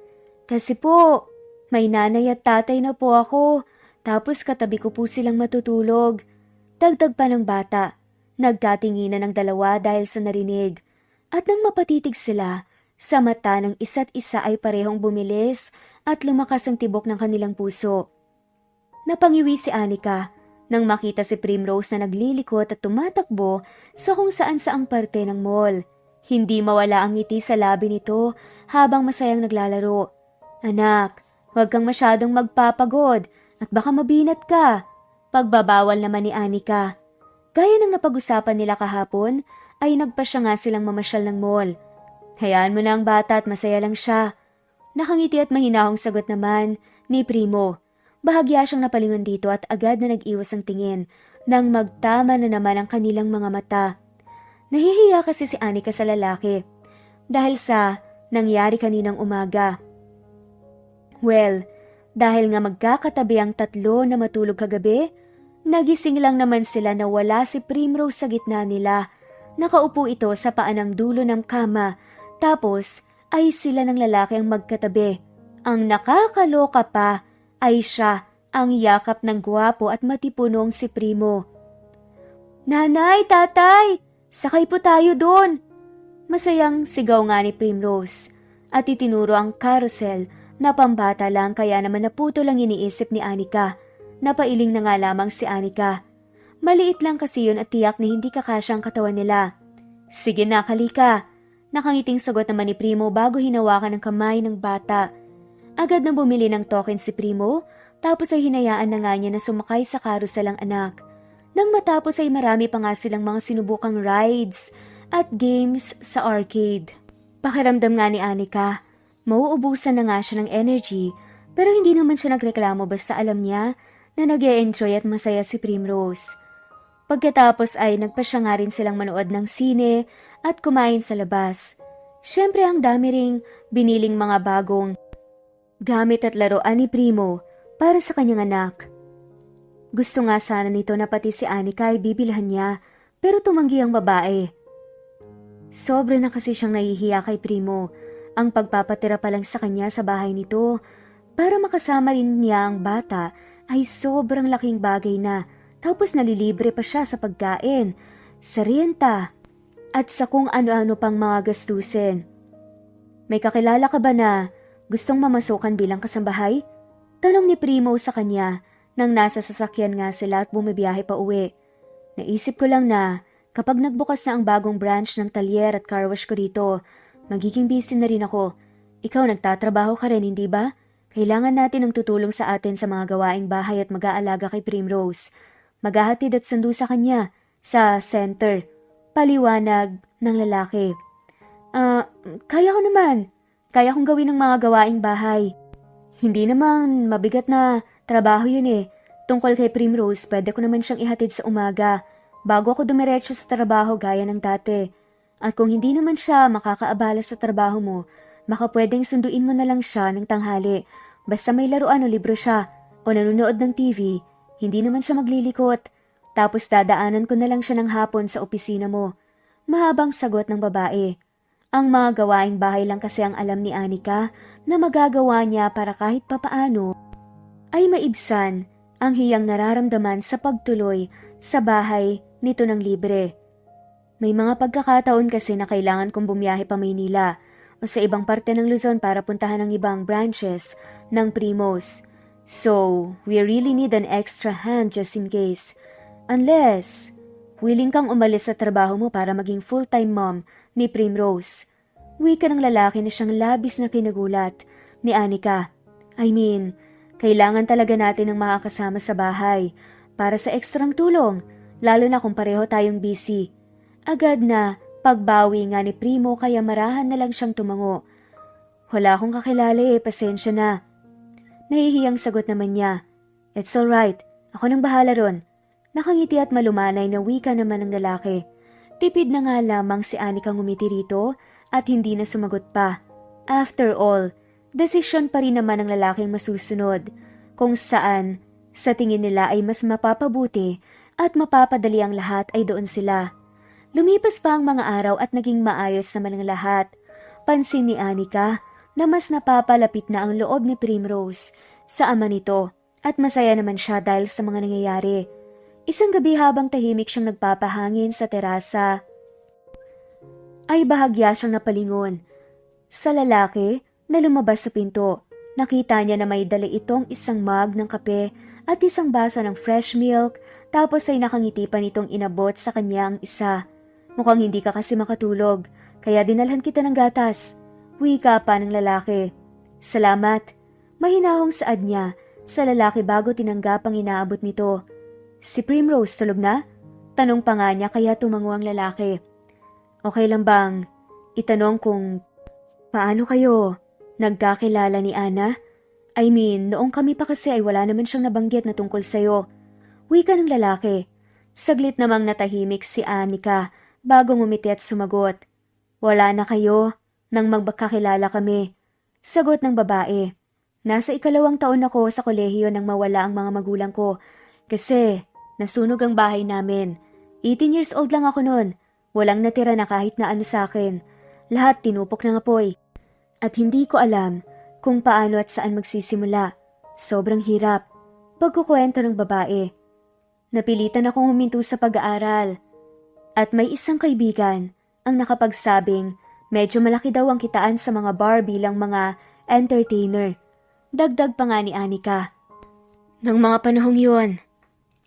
Kasi po, may nanay at tatay na po ako, tapos katabi ko po silang matutulog. Dagdag pa ng bata, nagkatinginan ng dalawa dahil sa narinig. At nang mapatitig sila, sa mata ng isa't isa ay parehong bumilis at lumakas ang tibok ng kanilang puso. Napangiwi si Anika nang makita si Primrose na naglilikot at tumatakbo sa kung saan-saang parte ng mall. Hindi mawala ang ngiti sa labi nito habang masayang naglalaro. Anak, huwag kang masyadong magpapagod at baka mabinat ka. Pagbabawal naman ni Anika. Gaya ng napag-usapan nila kahapon, ay nagpasya nga silang mamasyal ng mall. Hayaan mo na ang bata at masaya lang siya. Nakangiti at mahinahong sagot naman ni Primo. Bahagya siyang napalingon dito at agad na nag-iwas ang tingin nang magtama na naman ang kanilang mga mata. Nahihiya kasi si Anika sa lalaki dahil sa nangyari kaninang umaga. Well, dahil nga magkakatabi ang tatlo na matulog kagabi, nagising lang naman sila na wala si Primrose sa gitna nila. Nakaupo ito sa paan ng dulo ng kama, tapos ay sila ng lalaki ang magkatabi. Ang nakakaloka pa ay siya ang yakap ng gwapo at matipunong si Primo. Nanay, tatay, sakay po tayo doon. Masayang sigaw nga ni Primrose at itinuro ang carousel na pambata lang kaya naman naputo lang iniisip ni Anika. Napailing na nga lamang si Anika. Maliit lang kasi yun at tiyak na hindi kakasya ang katawan nila. Sige na, kalika. Nakangiting sagot naman ni Primo bago hinawakan ng kamay ng bata. Agad na bumili ng token si Primo, tapos ay hinayaan na nga niya na sumakay sa carousel ang anak. Nang matapos ay marami pa nga silang mga sinubukang rides at games sa arcade. Pakiramdam nga ni Anika, mauubusan na nga siya ng energy pero hindi naman siya nagreklamo basta alam niya na nag-e-enjoy at masaya si Primrose. Pagkatapos ay nagpasya nga rin silang manood ng sine at kumain sa labas. Siyempre ang dami ring biniling mga bagong gamit at laruan ni Primo para sa kanyang anak. Gusto nga sana nito na pati si Anika ay bibilhan niya pero tumanggi ang babae. Sobra na kasi siyang nahihiya kay Primo. Ang pagpapatira pa lang sa kanya sa bahay nito para makasama rin niya ang bata ay sobrang laking bagay na. Tapos nalilibre pa siya sa pagkain, sa renta, at sa kung ano-ano pang mga gastusin. May kakilala ka ba na gustong mamasukan bilang kasambahay? Tanong ni Primo sa kanya nang nasa sasakyan nga sila at bumibiyahe pa uwi. Naisip ko lang na kapag nagbukas na ang bagong branch ng talyer at car wash ko dito, magiging busy na rin ako. Ikaw nagtatrabaho ka rin, hindi ba? Kailangan natin ng tutulong sa atin sa mga gawaing bahay at mag-aalaga kay Primrose. Maghahatid at sundo sa kanya sa center. Paliwanag ng lalaki. Kaya ko naman. Kaya kong gawin ng mga gawaing bahay. Hindi naman mabigat na trabaho yun eh. Tungkol kay Primrose, pwede ko naman siyang ihatid sa umaga bago ako dumiretso sa trabaho gaya ng dati. At kung hindi naman siya makakaabala sa trabaho mo, baka pwedeng sunduin mo na lang siya ng tanghali. Basta may laruan o libro siya o nanonood ng TV, hindi naman siya maglilikot. Tapos dadaanan ko na lang siya ng hapon sa opisina mo. Mahabang sagot ng babae. Ang mga gawaing bahay lang kasi ang alam ni Anika na magagawa niya para kahit papaano ay maibsan ang hiyang nararamdaman sa pagtuloy sa bahay nito ng libre. May mga pagkakataon kasi na kailangan kong bumiyahe pa Maynila o sa ibang parte ng Luzon para puntahan ang ibang branches ng Primos. So, we really need an extra hand just in case. Unless, willing kang umalis sa trabaho mo para maging full-time mom ni Primrose. Wika ng lalaki na siyang labis na kinagulat ni Anika. I mean, kailangan talaga natin ng makakasama sa bahay para sa ekstrang tulong, lalo na kung pareho tayong busy. Agad na pagbawi nga ni Primo kaya marahan na lang siyang tumango. Wala akong kakilala pasensya na. Nahihiyang sagot naman niya. It's alright, ako nang bahala ron. Nakangiti at malumanay na wika naman ng lalaki. Tipid na nga lamang si Anika ngumiti rito at hindi na sumagot pa. After all, desisyon pa rin naman ng lalaking masusunod kung saan sa tingin nila ay mas mapapabuti at mapapadali ang lahat ay doon sila. Lumipas pa ang mga araw at naging maayos naman ang lahat. Pansin ni Anika na mas napapalapit na ang loob ni Primrose sa ama nito at masaya naman siya dahil sa mga nangyayari. Isang gabi habang tahimik siyang nagpapahangin sa terasa, ay bahagya siyang napalingon sa lalaki na lumabas sa pinto. Nakita niya na may dala itong isang mug ng kape at isang basa ng fresh milk, tapos ay nakangiti pa nitong inabot sa kanya ang isa. Mukhang hindi ka kasi makatulog, kaya dinalhan kita ng gatas. Wika pa ng lalaki. Salamat. Mahinahong saad niya sa lalaki bago tinanggap ang inaabot nito. Si Primrose tulog na? Tanong pa nga niya kaya tumango ang lalaki. Okay lang bang itanong kung paano kayo nagkakilala ni Ana? I mean, noong kami pa kasi ay wala naman siyang nabanggit na tungkol sa'yo. Wika ng lalaki. Saglit namang natahimik si Anika bago ngumiti at sumagot. Wala na kayo nang magkakilala kami. Sagot ng babae. Nasa 2 taon ako sa kolehiyo nang mawala ang mga magulang ko kasi nasunog ang bahay namin. 18 years old lang ako noon. Walang natira na kahit na ano sa akin. Lahat tinupok ng apoy. At hindi ko alam kung paano at saan magsisimula. Sobrang hirap. Pagkukwento ng babae. Napilitan akong huminto sa pag-aaral. At may isang kaibigan ang nakapagsabing medyo malaki daw ang kitaan sa mga bar bilang mga entertainer. Dagdag pa nga ni Anika. Nang mga panahong yun,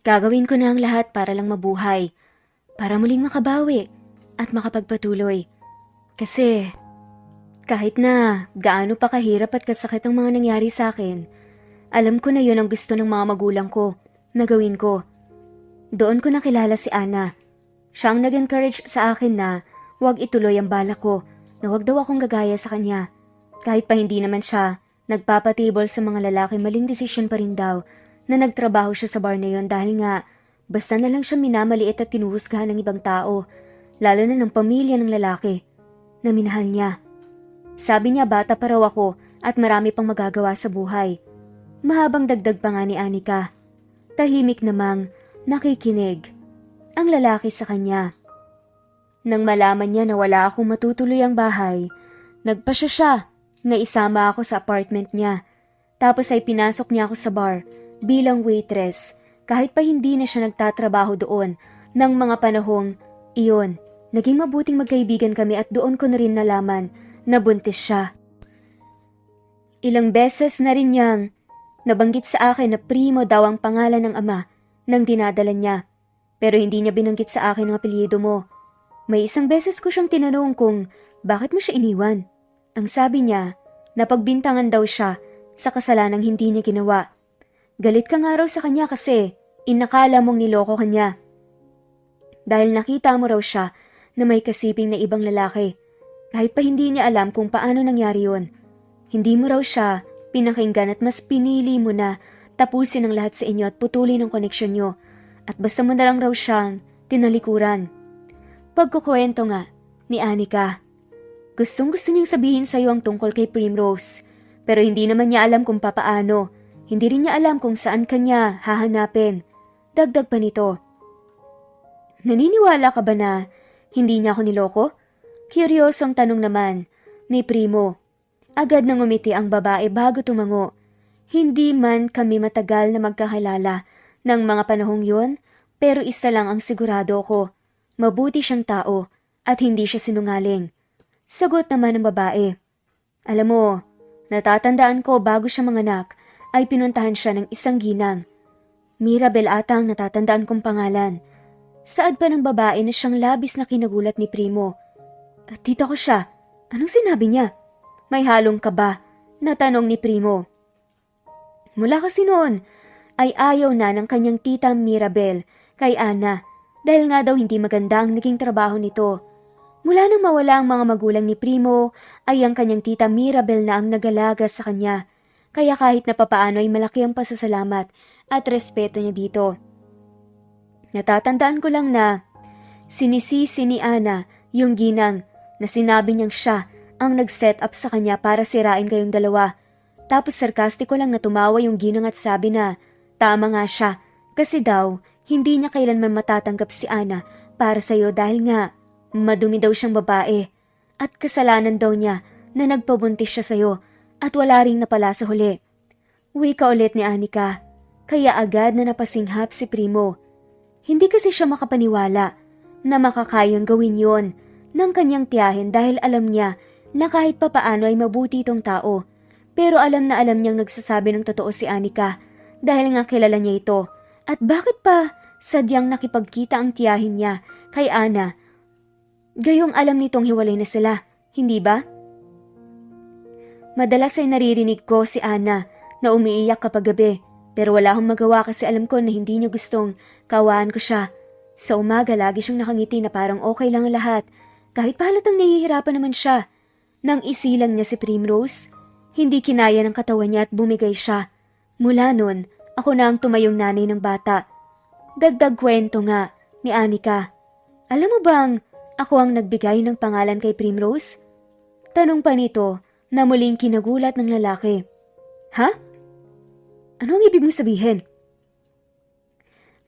gagawin ko na ang lahat para lang mabuhay. Para muling makabawi at makapagpatuloy. Kasi kahit na gaano pa kahirap at kasakit ang mga nangyari sa akin, alam ko na yun ang gusto ng mga magulang ko na gawin ko. Doon ko nakilala si Ana. Siya ang nag-encourage sa akin na huwag ituloy ang balak ko, na huwag daw akong gagaya sa kanya. Kahit pa hindi naman siya nagpapatibol sa mga lalaki, maling desisyon pa rin daw na nagtrabaho siya sa bar na yun dahil nga basta na lang siya minamaliit at tinuhusgahan ng ibang tao, lalo na ng pamilya ng lalaki na minahal niya. Sabi niya bata pa raw ako at marami pang magagawa sa buhay. Mahabang dagdag pa nga ni Anika. Tahimik namang nakikinig ang lalaki sa kanya. Nang malaman niya na wala akong matutuloy ang bahay, nagpasya siya na isama ako sa apartment niya. Tapos ay pinasok niya ako sa bar bilang waitress kahit pa hindi na siya nagtatrabaho doon ng mga panahong iyon. Naging mabuting magkaibigan kami at doon ko na rin nalaman na buntis siya. Ilang beses na rin niyang nabanggit sa akin na Primo daw ang pangalan ng ama nang dinadala niya. Pero hindi niya binanggit sa akin ang apelyido mo. May isang beses ko siyang tinanong kung bakit mo siya iniwan. Ang sabi niya, napagbintangan daw siya sa kasalanang hindi niya ginawa. Galit ka nga raw sa kanya kasi inakala mong niloko kanya. Dahil nakita mo raw siya na may kasiping na ibang lalaki. Kahit pa hindi niya alam kung paano nangyari yun. Hindi mo raw siya pinakinggan at mas pinili mo na tapusin ang lahat sa inyo at putulin ang koneksyon niyo. At basta mo na lang raw siyang tinalikuran. Pagkukwento nga ni Anika. Gustong-gusto niyang sabihin sa'yo ang tungkol kay Primrose. Pero hindi naman niya alam kung papaano. Hindi rin niya alam kung saan kanya hahanapin. Dagdag pa nito. Naniniwala ka ba na hindi niya ako niloko? Kuryosong tanong naman ni Primo. Agad nang umiti ang babae bago tumango. Hindi man kami matagal na magkakilala ng mga panahong yun, pero isa lang ang sigurado ko. Mabuti siyang tao at hindi siya sinungaling. Sagot naman ng babae. Alam mo, natatandaan ko bago siya manganak ay pinuntahan siya ng isang ginang. Mirabel ata ang natatandaan kong pangalan. Saad pa ng babae na siyang labis na kinagulat ni Primo. At tita ko siya. Anong sinabi niya? May halong kaba na tanong ni Primo. Mula kasi noon ay ayaw na ng kanyang tita Mirabel kay Ana dahil nga daw hindi maganda ang naging trabaho nito. Mula nang mawala ang mga magulang ni Primo ay ang kanyang tita Mirabel na ang nagalaga sa kanya. Kaya kahit na papaano ay malaki ang pasasalamat at respeto niya dito. Natatandaan ko lang na sinisisi ni Ana yung ginang na sinabi niyang siya ang nag-set up sa kanya para sirain kayong dalawa. Tapos sarkastiko lang na tumawa yung ginang at sabi na tama nga siya kasi daw hindi niya kailanman matatanggap si Ana para sa'yo dahil nga madumi daw siyang babae at kasalanan daw niya na nagpabuntis siya sa'yo at wala ring napala sa huli. Wika ulit ni Anika kaya agad na napasinghap si Primo. Hindi kasi siya makapaniwala na makakayang gawin yon ng kanyang tiyahin dahil alam niya na kahit papaano ay mabuti itong tao. Pero alam na alam niyang nagsasabi ng totoo si Anika dahil nga kilala niya ito. At bakit pa sadyang nakipagkita ang tiyahin niya kay Ana? Gayong alam nitong hiwalay na sila, hindi ba? Madalas ay naririnig ko si Ana na umiiyak kapag gabi pero wala akong magawa kasi alam ko na hindi niya gustong kawaan ko siya. Sa umaga lagi siyang nakangiti na parang okay lang ang lahat kahit pa halatang nahihirapan naman siya. Nang isilang niya si Primrose, hindi kinaya ng katawan niya at bumigay siya. Mula nun, ako na ang tumayong nanay ng bata. Dagdag kwento nga ni Anika. Alam mo bang ako ang nagbigay ng pangalan kay Primrose? Tanong pa nito na muling kinagulat ng lalaki. Ha? Ano ang ibig mong sabihin?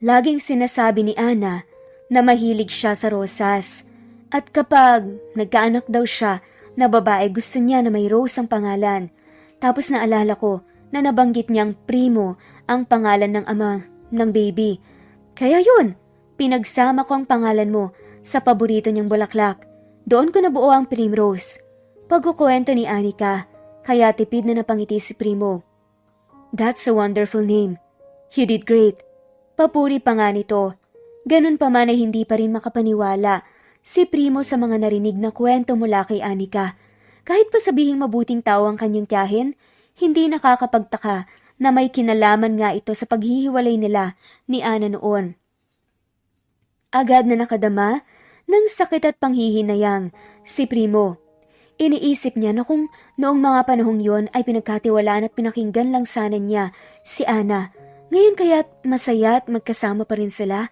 Laging sinasabi ni Ana na mahilig siya sa rosas at kapag nagkaanak daw siya na babae gusto niya na may Rose ang pangalan. Tapos naalala ko na nabanggit niyang Primo ang pangalan ng ama ng baby. Kaya yun, pinagsama ko ang pangalan mo sa paborito niyang bulaklak. Doon ko nabuo ang Primrose. Pagkukwento ni Anika, kaya tipid na napangiti si Primo. That's a wonderful name. You did great. Papuri pa nga nito. Ganun pa man ay hindi pa rin makapaniwala si Primo sa mga narinig na kwento mula kay Anika. Kahit pa sabihing mabuting tao ang kanyang tiyahin, hindi nakakapagtaka na may kinalaman nga ito sa paghihiwalay nila ni Ana noon. Agad na nakadama ng sakit at panghihinayang si Primo. Iniisip niya na kung noong mga panahong yon ay pinagkatiwalaan at pinakinggan lang sana niya si Ana. Ngayon kaya't masaya at magkasama pa rin sila.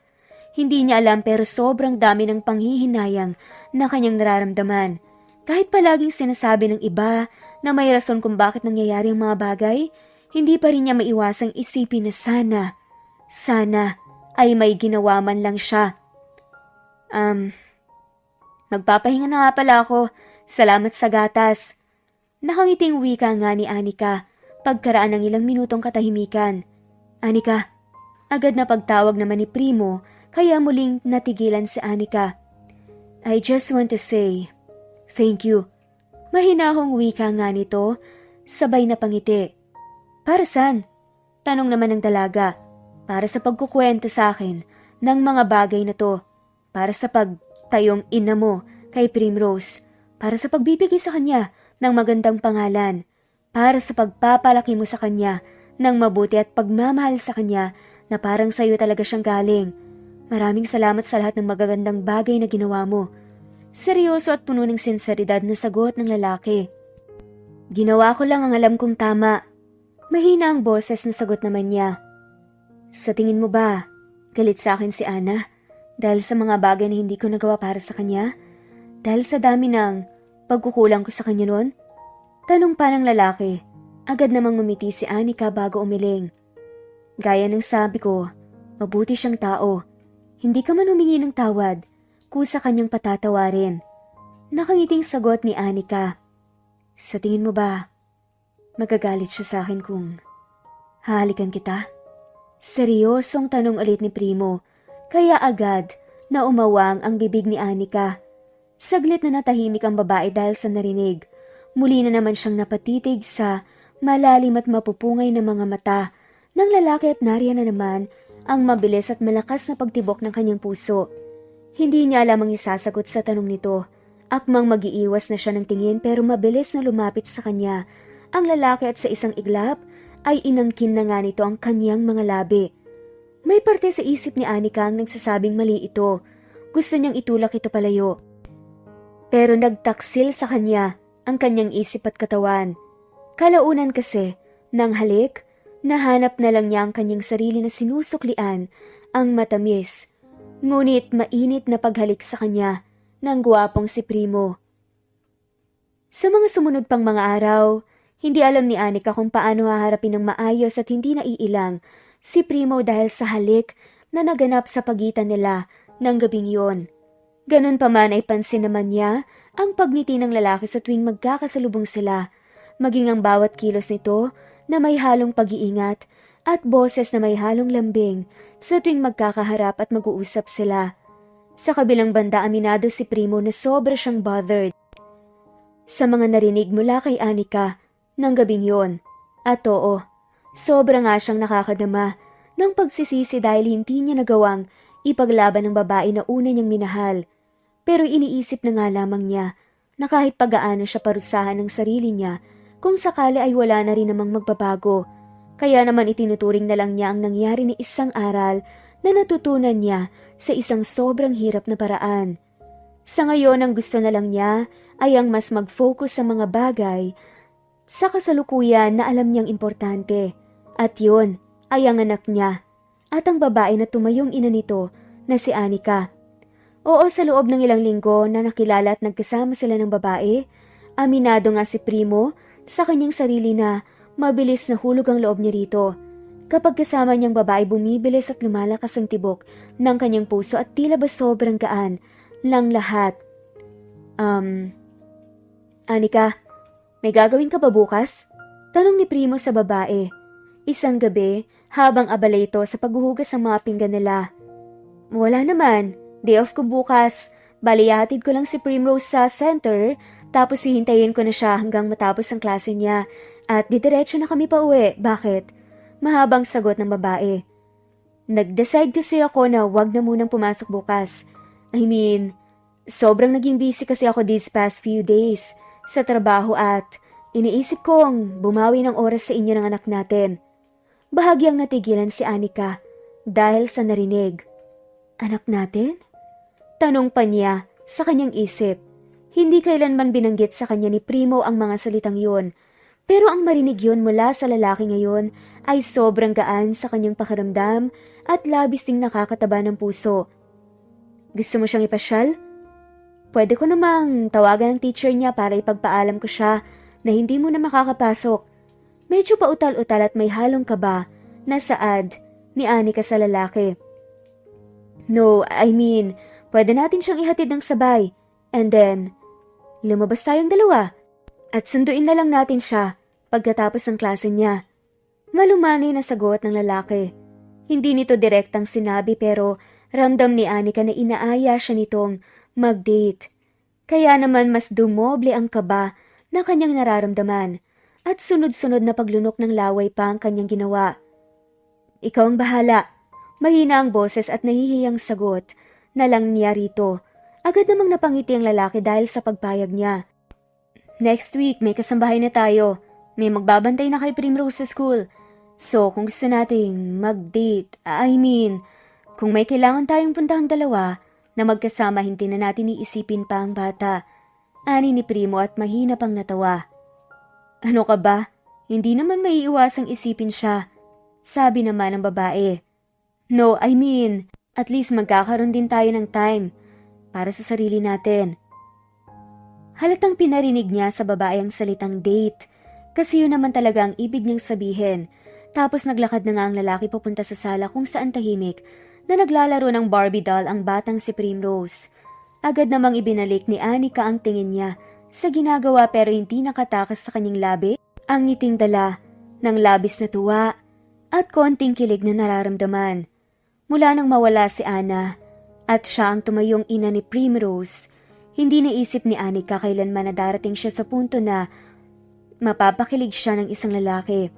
Hindi niya alam pero sobrang dami ng panghihinayang na kanyang nararamdaman. Kahit palaging sinasabi ng iba na may rason kung bakit nangyayari ang mga bagay, hindi pa rin niya maiwasang isipin na sana ay may ginawa man lang siya. Magpapahinga na nga pala ako. Salamat sa gatas. Nakangiting wika nga ni Anika pagkaraan ng ilang minutong katahimikan. Anika, agad na pagtawag naman ni Primo kaya muling natigilan si Anika. I just want to say, thank you. Mahinahong wika nga nito, sabay na pangiti. Para saan? Tanong naman ng dalaga. Para sa pagkukwento sa akin ng mga bagay na to. Para sa pagtayong ina mo kay Primrose. Para sa pagbibigay sa kanya ng magandang pangalan. Para sa pagpapalaki mo sa kanya ng mabuti at pagmamahal sa kanya na parang sa'yo talaga siyang galing. Maraming salamat sa lahat ng magagandang bagay na ginawa mo. Seryoso at puno ng sinseridad na sagot ng lalaki. Ginawa ko lang ang alam kong tama. Mahina ang boses na sagot naman niya. Sa tingin mo ba, galit sa akin si Ana? Dahil sa mga bagay na hindi ko nagawa para sa kanya? Dahil sa dami ng pagkukulang ko sa kanya noon? Tanong pa ng lalaki. Agad namang ngumiti si Anika bago umiling. Gaya ng sabi ko, mabuti siyang tao. Hindi ka man humingi ng tawad, kusa kanyang patatawarin. Nakangiting sagot ni Anika. Sa tingin mo ba, magagalit siya sa akin kung hahalikan kita? Seryosong tanong ulit ni Primo, kaya agad na umawang ang bibig ni Anika. Saglit na natahimik ang babae dahil sa narinig. Muli na naman siyang napatitig sa malalim at mapupungay na mga mata ng lalaki at nariyan na naman ang mabilis at malakas na pagtibok ng kanyang puso. Hindi niya alam ang isasagot sa tanong nito. Akmang mag-iiwas na siya ng tingin pero mabilis na lumapit sa kanya ang lalaki at sa isang iglap ay inangkin na nga nito ang kanyang mga labi. May parte sa isip ni Anika ang nagsasabing mali ito. Gusto niyang itulak ito palayo. Pero nagtaksil sa kanya ang kanyang isip at katawan. Kalaunan kasi, nang halik, nahanap na lang niya ang kanyang sarili na sinusuklian ang matamis. Ngunit mainit na paghalik sa kanya ng gwapong si Primo. Sa mga sumunod pang mga araw, hindi alam ni Anika kung paano haharapin ng maayos at hindi naiilang si Primo dahil sa halik na naganap sa pagitan nila ng gabing yon. Ganun pa man ay pansin naman niya ang pagngiti ng lalaki sa tuwing magkakasalubong sila, maging ang bawat kilos nito na may halong pag-iingat at boses na may halong lambing sa tuwing magkakaharap at mag-uusap sila. Sa kabilang banda aminado si Primo na sobra siyang bothered sa mga narinig mula kay Anika ng gabing yon. At oo, sobra nga siyang nakakadama ng pagsisisi dahil hindi niya nagawang ipaglaban ng babae na una niyang minahal. Pero iniisip na nga lamang niya na kahit pagaano siya parusahan ng sarili niya, kung sakali ay wala na rin namang magbabago. Kaya naman itinuturing na lang niya ang nangyari ni isang aral na natutunan niya sa isang sobrang hirap na paraan. Sa ngayon ang gusto na lang niya ay ang mas mag-focus sa mga bagay sa kasalukuyan na alam niyang importante. At yun ay ang anak niya at ang babae na tumayong ina nito na si Anika. Oo, sa loob ng ilang linggo na nakilala at nagkasama sila ng babae, aminado nga si Primo sa kanyang sarili na mabilis na hulog ang loob niya rito. Kapag kasama niyang babae bumibilis at lumalakas ang tibok ng kanyang puso at tila ba sobrang gaan lang lahat. Anika, may gagawin ka ba bukas? Tanong ni Primo sa babae. Isang gabi, habang abala ito sa paghuhugas ng mga pinggan nila. Wala naman. Day off ko bukas. Bali, hatid ko lang si Primrose sa center, tapos hihintayin ko na siya hanggang matapos ang klase niya. At didiretso na kami pa uwi. Bakit? Mahabang sagot ng babae. Nag-decide kasi ako na wag na munang pumasok bukas. I mean, sobrang naging busy kasi ako these past few days sa trabaho at iniisip kong bumawi ng oras sa inyo ng anak natin. Bahagyang natigilan si Anika dahil sa narinig. Anak natin? Tanong pa niya sa kanyang isip. Hindi kailanman binanggit sa kanya ni Primo ang mga salitang yun. Pero ang marinig yun mula sa lalaki ngayon ay sobrang gaan sa kanyang pakiramdam at labis ding nakakataba ng puso. Gusto mo siyang ipasyal? Pwede ko namang tawagan ng teacher niya para ipagpaalam ko siya na hindi mo na makakapasok. Medyo pautal-utal at may halong kaba na saad ni Anika sa lalaki. No, I mean, pwede natin siyang ihatid ng sabay. And then, lumabas tayong dalawa. At sunduin na lang natin siya pagkatapos ng klase niya. Malumanay na sagot ng lalaki. Hindi nito direktang sinabi pero ramdam ni Anika na inaaya siya nitong mag-date. Kaya naman mas dumoble ang kaba na kanyang nararamdaman at sunod-sunod na paglunok ng laway pa ang kanyang ginawa. Ikaw ang bahala. Mahina ang boses at nahihiyang sagot na lang niya rito. Agad namang napangiti ang lalaki dahil sa pagpayag niya. Next week, may kasambahay na tayo. May magbabantay na kay Primrose sa school. So, kung gusto nating mag-date, kung may kailangan tayong puntahang dalawa na magkasama, hindi na natin iisipin pa ang bata. Ani ni Primo at mahina pang natawa. Ano ka ba? Hindi naman maiiwasang isipin siya. Sabi naman ng babae. No, at least magkakaroon din tayo ng time para sa sarili natin. Halatang pinarinig niya sa babae ang salitang date kasi yun naman talaga ang ibig niyang sabihin. Tapos naglakad na nga ang lalaki papunta sa sala kung saan tahimik na naglalaro ng Barbie doll ang batang si Primrose. Agad namang ibinalik ni Anika ang tingin niya sa ginagawa pero hindi nakatakas sa kanyang labi ang ngiting dala ng labis na tuwa at konting kilig na nararamdaman. Mula nang mawala si Ana at siya ang tumayong ina ni Primrose, hindi naisip ni Anika kailanman na darating siya sa punto na mapapakilig siya ng isang lalaki.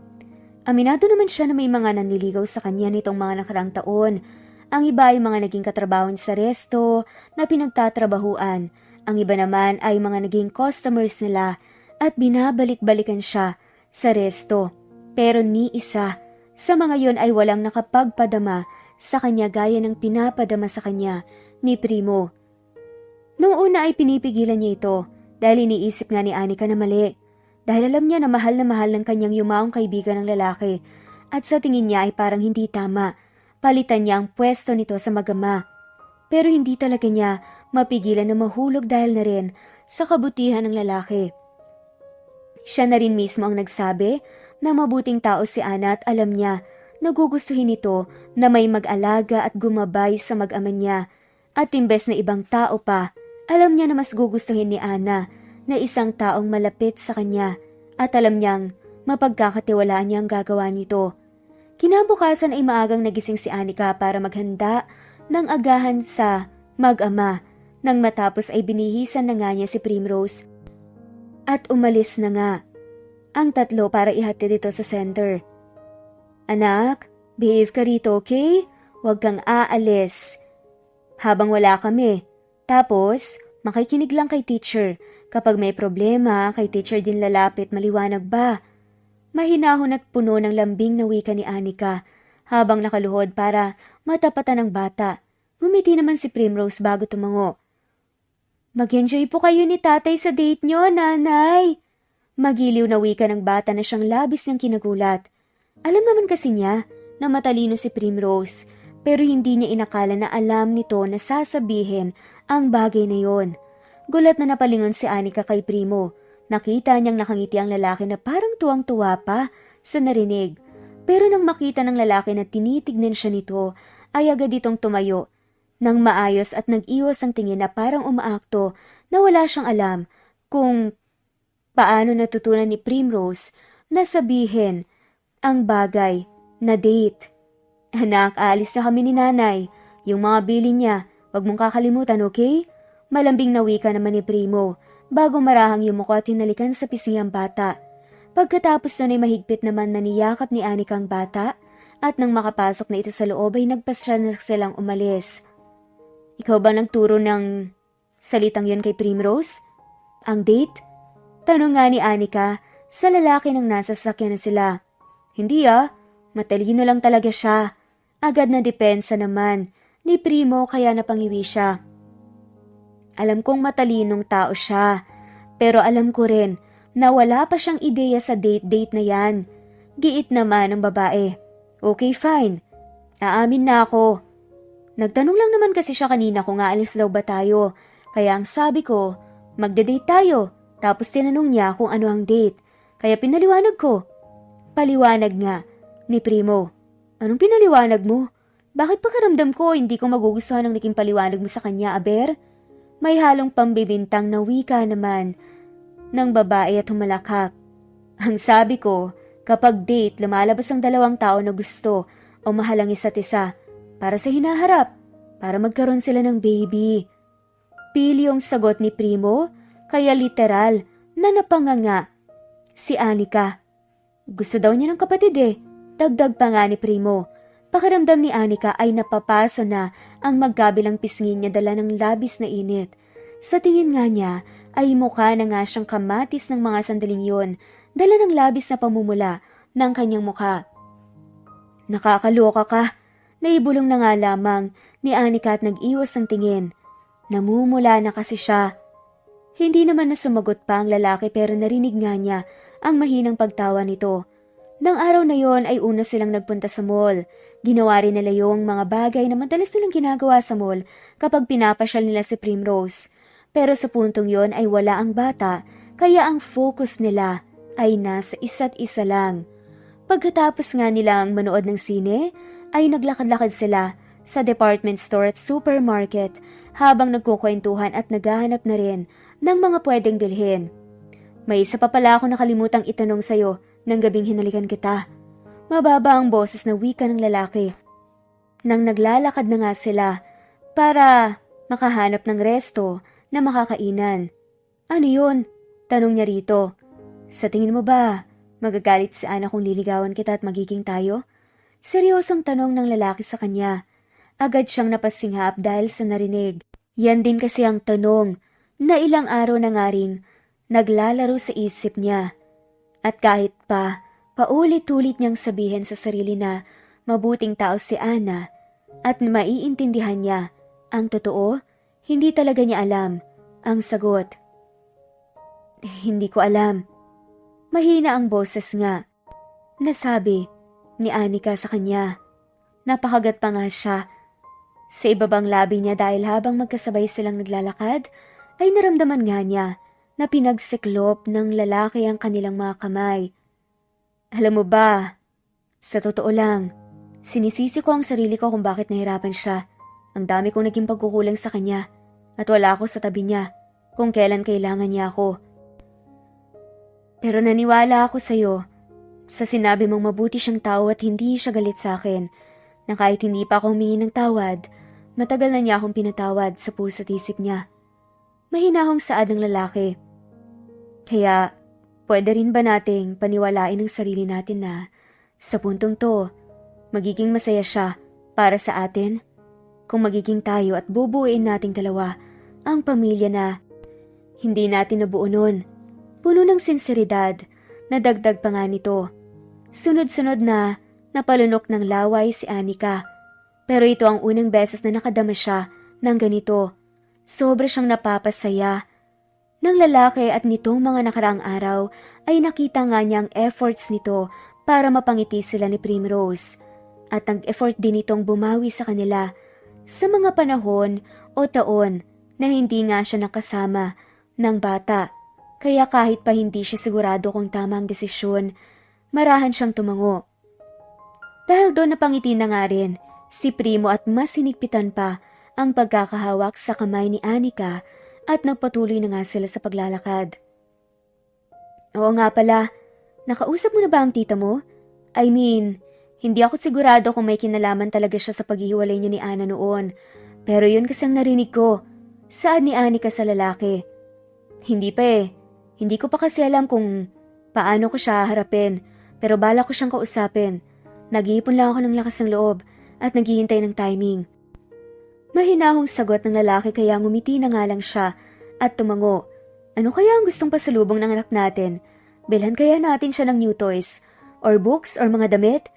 Aminado naman siya na may mga nanliligaw sa kanya nitong mga nakarang taon. Ang iba ay mga naging katrabaho sa resto na pinagtatrabahuan. Ang iba naman ay mga naging customers nila at binabalik-balikan siya sa resto. Pero ni isa sa mga yon ay walang nakapagpadama sa kanya gaya ng pinapadama sa kanya ni Primo. Noong una ay pinipigilan niya ito dahil iniisip nga ni Anika na mali. Dahil alam niya na mahal ng kanyang yumaong kaibigan ng lalaki at sa tingin niya ay parang hindi tama. Palitan niya ang pwesto nito sa magama. Pero hindi talaga niya mapigilan na mahulog dahil na rin sa kabutihan ng lalaki. Siya na rin mismo ang nagsabi na mabuting tao si Ana at alam niya nagugustuhin ito na may mag-alaga at gumabay sa mag-ama niya. At imbes na ibang tao pa, alam niya na mas gugustuhin ni Ana na isang taong malapit sa kanya at alam niyang mapagkakatiwalaan niya ang gagawa nito. Kinabukasan ay maagang nagising si Anika para maghanda ng agahan sa mag-ama. Nang matapos ay binihisan na nga niya si Primrose at umalis na nga ang tatlo para ihatid ito sa center. Anak, behave ka rito, okay? Huwag kang aalis habang wala kami. Tapos, makikinig lang kay teacher. Kapag may problema, kay teacher din lalapit, maliwanag ba? Mahinahon at puno ng lambing na wika ni Anika habang nakaluhod para matapatan ng bata. Ngumiti naman si Primrose bago tumango. Mag-enjoy po kayo ni tatay sa date nyo, nanay. Magiliw na wika ng bata na siyang labis niyang kinagulat. Alam naman kasi niya na matalino si Primrose pero hindi niya inakala na alam nito na sasabihin ang bagay na yon. Gulat na napalingon si Anika kay Primo. Nakita niyang nakangiti ang lalaki na parang tuwang-tuwa pa sa narinig. Pero nang makita ng lalaki na tinitignan siya nito, ay agad itong tumayo nang maayos at nag-iwas ang tingin na parang umaakto na wala siyang alam kung paano natutunan ni Primrose na sabihin ang bagay na date. Anak, alis na kami ni nanay. Yung mga bilin niya, wag mong kakalimutan, okay? Malambing na wika naman ni Primo, bago marahang yumuko at hinalikan sa pisngi ang bata. Pagkatapos nun ay mahigpit naman na niyakap ni Anika ang bata, at nang makapasok na ito sa loob ay nagpasya na silang umalis. Ikaw ba nagturo ng salitang yun kay Primrose? Ang date? Tanong nga ni Anika sa lalaki nang nasa sasakyan na sila. Hindi matalino lang talaga siya. Agad na depensa naman ni Primo kaya napangiwi siya. Alam kong matalinong tao siya, pero alam ko rin na wala pa siyang ideya sa date na yan. Giit naman ang babae. Okay, fine. Aamin na ako. Nagtanong lang naman kasi siya kanina kung aalis daw ba tayo. Kaya ang sabi ko, magde-date tayo. Tapos tinanong niya kung ano ang date. Kaya pinaliwanag ko. Paliwanag nga ni Primo. Anong pinaliwanag mo? Bakit pagkaramdam ko hindi ko magugustuhan ang naging paliwanag mo sa kanya, Aber? May halong pambibintang na wika naman ng babae at humalakak. Ang sabi ko, kapag date, lumalabas ang dalawang tao na gusto o mahal ang isa't isa para sa hinaharap, para magkaroon sila ng baby. Pilyong sagot ni Primo, kaya literal na napanganga si Anika. Gusto daw niya ng kapatid Dagdag pa nga ni Primo. Pakiramdam ni Anika ay napapaso na ang magkabilang pisngi niya dala ng labis na init. Sa tingin nga niya ay mukha na nga siyang kamatis ng mga sandaling yon, dala ng labis na pamumula ng kanyang mukha. Nakakaloka ka. Naibulong na nga lamang ni Anika at nag-iwas ang tingin. Namumula na kasi siya. Hindi naman na sumagot pa ang lalaki pero narinig nga niya ang mahinang pagtawa nito. Nang araw na yon ay una silang nagpunta sa mall. Ginawa rin nila yung mga bagay na madalas nilang ginagawa sa mall kapag pinapasyal nila si Primrose. Pero sa puntong yon ay wala ang bata, kaya ang focus nila ay nasa isa't isa lang. Pagkatapos nga nilang manood ng sine, ay naglakad-lakad sila sa department store at supermarket habang nagkukwentuhan at naghahanap na rin ng mga pwedeng bilhin. May isa pa pala ako nakalimutang itanong sa'yo nang gabing hinalikan kita. Mababa ang boses na wika ng lalaki. Nang naglalakad na nga sila para makahanap ng resto na makakainan. Ano yun? Tanong niya rito. Sa tingin mo ba, magagalit si Ana kung liligawan kita at magiging tayo? Seryosong tanong ng lalaki sa kanya. Agad siyang napasinghap dahil sa narinig. Yan din kasi ang tanong na ilang araw na nga ring naglalaro sa isip niya. At kahit pa, paulit-ulit niyang sabihin sa sarili na mabuting tao si Ana at maiintindihan niya ang totoo, hindi talaga niya alam ang sagot. Hindi ko alam. Mahina ang boses nga. Nasabi ni Anika sa kanya. Napakagat pa nga siya. Sa ibabang labi niya dahil habang magkasabay silang naglalakad, ay naramdaman nga niya na pinagsiklop ng lalaki ang kanilang mga kamay. Alam mo ba, sa totoo lang, sinisisi ko ang sarili ko kung bakit nahirapan siya. Ang dami kong naging pagkukulang sa kanya at wala ako sa tabi niya kung kailan kailangan niya ako. Pero naniwala ako sa'yo sa sinabi mong mabuti siyang tao at hindi siya galit sa akin na kahit hindi pa ako humingi ng tawad, matagal na niya akong pinatawad sa puso at isip niya. Mahinahong saad ng lalaki. Kaya, pwede rin ba nating paniwalain ang sarili natin na sa puntong to, magiging masaya siya para sa atin? Kung magiging tayo at bubuuin nating dalawa ang pamilya na hindi natin nabuo nun. Puno ng sinseridad na dagdag pa nga nito. Sunod-sunod na napalunok ng laway si Anika. Pero ito ang unang beses na nakadama siya ng ganito. Sobra siyang napapasaya ng lalaki at nitong mga nakaraang araw ay nakita nga niya ang efforts nito para mapangiti sila ni Primrose. At ang effort din nitong bumawi sa kanila sa mga panahon o taon na hindi nga siya nakasama ng bata. Kaya kahit pa hindi siya sigurado kung tama ang desisyon, marahan siyang tumango. Dahil doon napangiti na nga rin si Primo at mas sinigpitan pa ang pagkakahawak sa kamay ni Anika at nagpatuloy na nga sila sa paglalakad. Oo nga pala, nakausap mo na ba ang tita mo? I mean, Hindi ako sigurado kung may kinalaman talaga siya sa paghihiwalay niya ni Ana noon. Pero yun kasi ang narinig ko. Saan ni Anika sa lalaki? Hindi pa eh. Hindi ko pa kasi alam kung paano ko siya harapin. Pero bala ko siyang kausapin. Nag-iipon lang ako ng lakas ng loob at naghihintay ng timing. Mahinahong sagot ng lalaki kaya ngumiti na nga lang siya at tumango. Ano kaya ang gustong pasalubong ng anak natin? Bilhan kaya natin siya ng new toys? Or books or mga damit?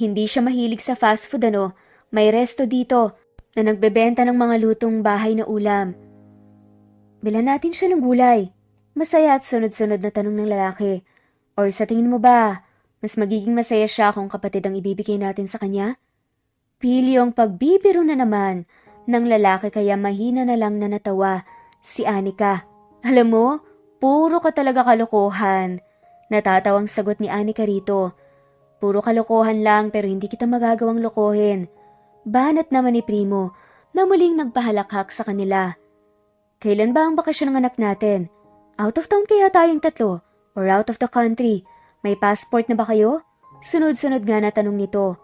Hindi siya mahilig sa fast food ano? May resto dito na nagbebenta ng mga lutong bahay na ulam. Bilhan natin siya ng gulay. Masaya at sunod-sunod na tanong ng lalaki. Or sa tingin mo ba, mas magiging masaya siya kung kapatid ang ibibigay natin sa kanya? Pilyong pagbibiro na naman ng lalaki kaya mahina na lang na natawa si Anika. Alam mo, puro ka talaga kalokohan. Natatawang sagot ni Anika rito. Puro kalokohan lang pero hindi kita magagawang lokohin. Banat naman ni Primo na muling nagpahalakhak sa kanila. Kailan ba ang bakasyon ng anak natin? Out of town kaya tayong tatlo? Or out of the country? May passport na ba kayo? Sunod-sunod nga na tanong nito.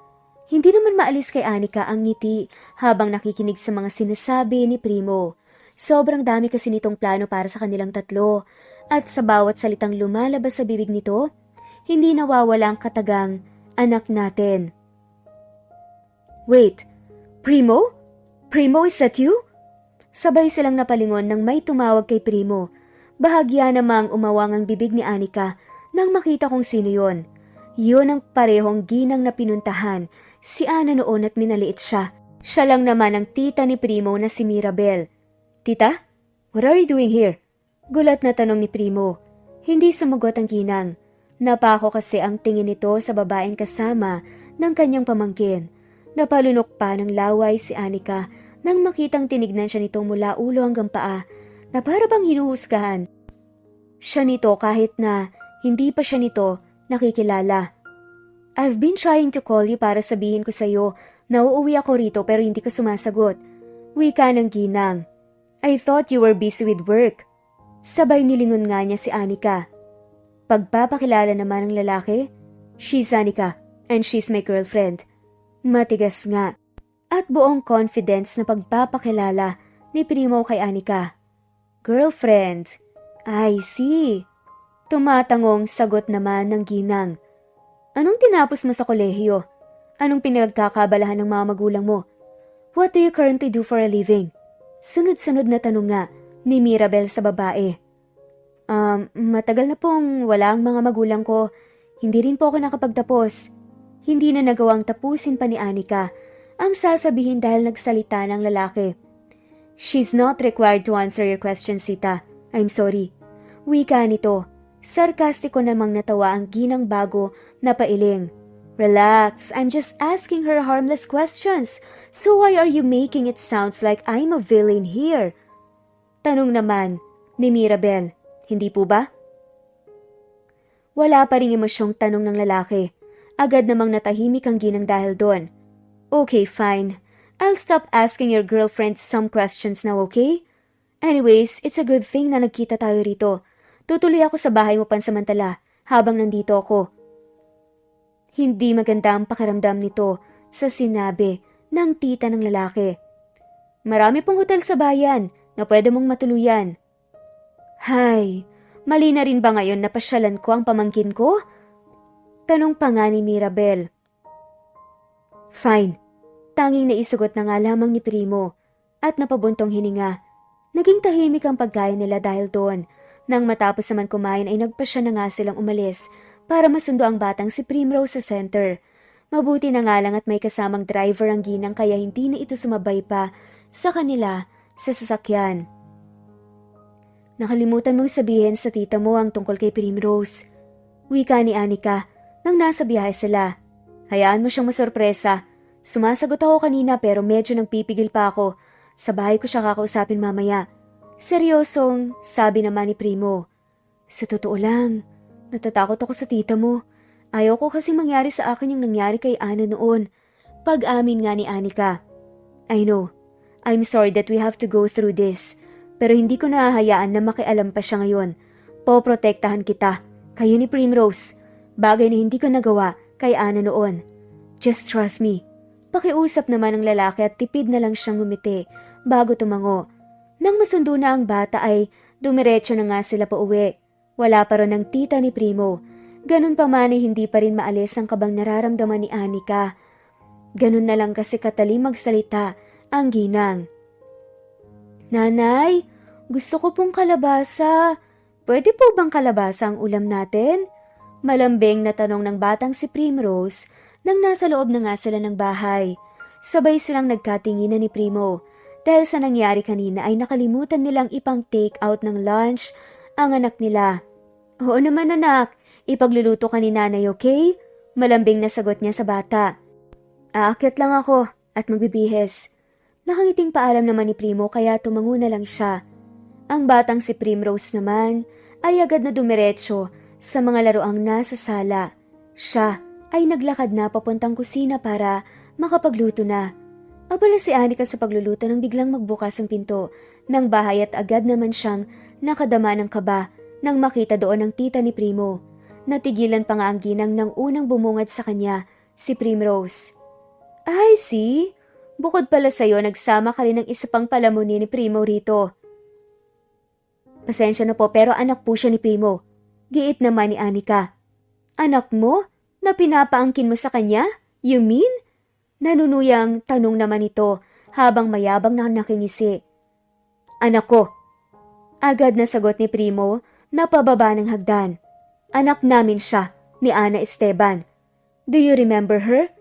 Hindi naman maalis kay Anika ang ngiti habang nakikinig sa mga sinasabi ni Primo. Sobrang dami kasi nitong plano para sa kanilang tatlo at sa bawat salitang lumalabas sa bibig nito, hindi nawawala ang katagang anak natin. Wait, Primo? Primo, is that you? Sabay silang napalingon nang may tumawag kay Primo. Bahagya namang umawang ang bibig ni Anika nang makita kung sino yon. Yun ang parehong ginang na pinuntahan si Ana noon at minaliit siya. Siya lang naman ang tita ni Primo na si Mirabel. Tita, what are you doing here? Gulat na tanong ni Primo. Hindi sumagot ang ginang. Napako kasi ang tingin nito sa babaeng kasama ng kanyang pamangkin. Napalunok pa ng laway si Anika nang makitang tinignan siya nito mula ulo hanggang paa na para bang hinuhusgahan. Siya nito kahit na hindi pa siya nito nakikilala. I've been trying to call you para sabihin ko sa'yo na uuwi ako rito pero hindi ka sumasagot. Wika ng ginang. I thought you were busy with work. Sabay nilingon nga niya si Anika. Pagpapakilala naman ng lalaki, she's Anika and she's my girlfriend. Matigas nga at buong confidence na pagpapakilala ni Primo kay Anika. Girlfriend, I see. Tumatangong sagot naman ng ginang. Anong tinapos mo sa kolehiyo? Anong pinagkakabalahan ng mga magulang mo? What do you currently do for a living? Sunod-sunod na tanong nga ni Mirabel sa babae. Matagal na pong wala ang mga magulang ko. Hindi rin po ako nakapagtapos. Hindi na nagawang tapusin pa ni Anika ang sasabihin dahil nagsalita ng lalaki. She's not required to answer your questions, Sita. I'm sorry. Wika nito. Sarkastiko namang natawa ang ginang bago na pailing. Relax, I'm just asking her harmless questions. So why are you making it sounds like I'm a villain here? Tanong naman ni Mirabel. Hindi po ba? Wala pa ring emosyong tanong ng lalaki. Agad namang natahimik ang ginang dahil doon. Okay, fine. I'll stop asking your girlfriend some questions now, okay? Anyways, it's a good thing na nagkita tayo rito. Tutuloy ako sa bahay mo pansamantala habang nandito ako. Hindi maganda ang pakiramdam nito sa sinabi ng tita ng lalaki. Marami pong hotel sa bayan na pwede mong matuluyan. Hay, mali na rin ba ngayon na pasyalan ko ang pamangkin ko? Tanong pa nga ni Mirabel. Fine, tanging naisagot na nga lamang ni Primo at napabuntong hininga. Naging tahimik ang pagkain nila dahil doon. Nang matapos naman kumain ay nagpasya na nga silang umalis para masundo ang batang si Primrose sa center. Mabuti na nga lang at may kasamang driver ang ginang kaya hindi na ito sumabay pa sa kanila sa sasakyan. Nakalimutan mong sabihin sa tita mo ang tungkol kay Primrose. Wika ni Anika nang nasa biyahe sila. Hayaan mo siyang masorpresa. Sumasagot ako kanina pero medyo nang pipigil pa ako. Sa bahay ko siya kakausapin mamaya. Seryosong sabi naman ni Primo. Sa totoo lang, natatakot ako sa tita mo. Ayaw ko kasing mangyari sa akin yung nangyari kay Ana noon. Pag-amin nga ni Anika. I know. I'm sorry that we have to go through this. Pero hindi ko nahahayaan na makialam pa siya ngayon. Poprotektahan kita. Kayo ni Primrose. Bagay na hindi ko nagawa kay Ana noon. Just trust me. Pakiusap naman ng lalaki at tipid na lang siyang ngumiti bago tumango. Nang masundo na ang bata ay dumiretso na nga sila pauwi. Wala pa ron ang tita ni Primo. Ganun pa man ay hindi pa rin maalis ang kabang nararamdaman ni Anika. Ganun na lang kasi katalim magsalita ang ginang. Nanay, gusto ko pong kalabasa. Pwede po bang kalabasa ang ulam natin? Malambing na tanong ng batang si Primrose nang nasa loob na nga sila ng bahay. Sabay silang nagkatinginan ni Primo. Dahil sa nangyari kanina ay nakalimutan nilang ipang take out ng lunch ang anak nila. Oo naman anak, ipagluluto ka ni nanay, okay? Malambing na sagot niya sa bata. Aakyat lang ako at magbibihis. Nakangiting paalam naman ni Primo kaya tumango na lang siya. Ang batang si Primrose naman ay agad na dumiretso sa mga laruang nasa sala. Siya ay naglakad na papuntang kusina para makapagluto na. Abala si Anika sa pagluluto nang biglang magbukas ang pinto ng bahay at agad naman siyang nakadama ng kaba nang makita doon ang tita ni Primo. Natigilan pa nga ang ginang nang unang bumungad sa kanya, si Primrose. Ay, see? Bukod pala sa'yo, nagsama ka rin ng isa pang palamunin ni Primo rito. Pasensya na po pero anak po siya ni Primo. Giit naman ni Anika. Anak mo? Na pinapaangkin mo sa kanya? You mean? Nanunuyang tanong naman ito habang mayabang na nakingisi. Anak ko. Agad na sagot ni Primo na pababa ng hagdan. Anak namin siya, ni Ana Esteban. Do you remember her?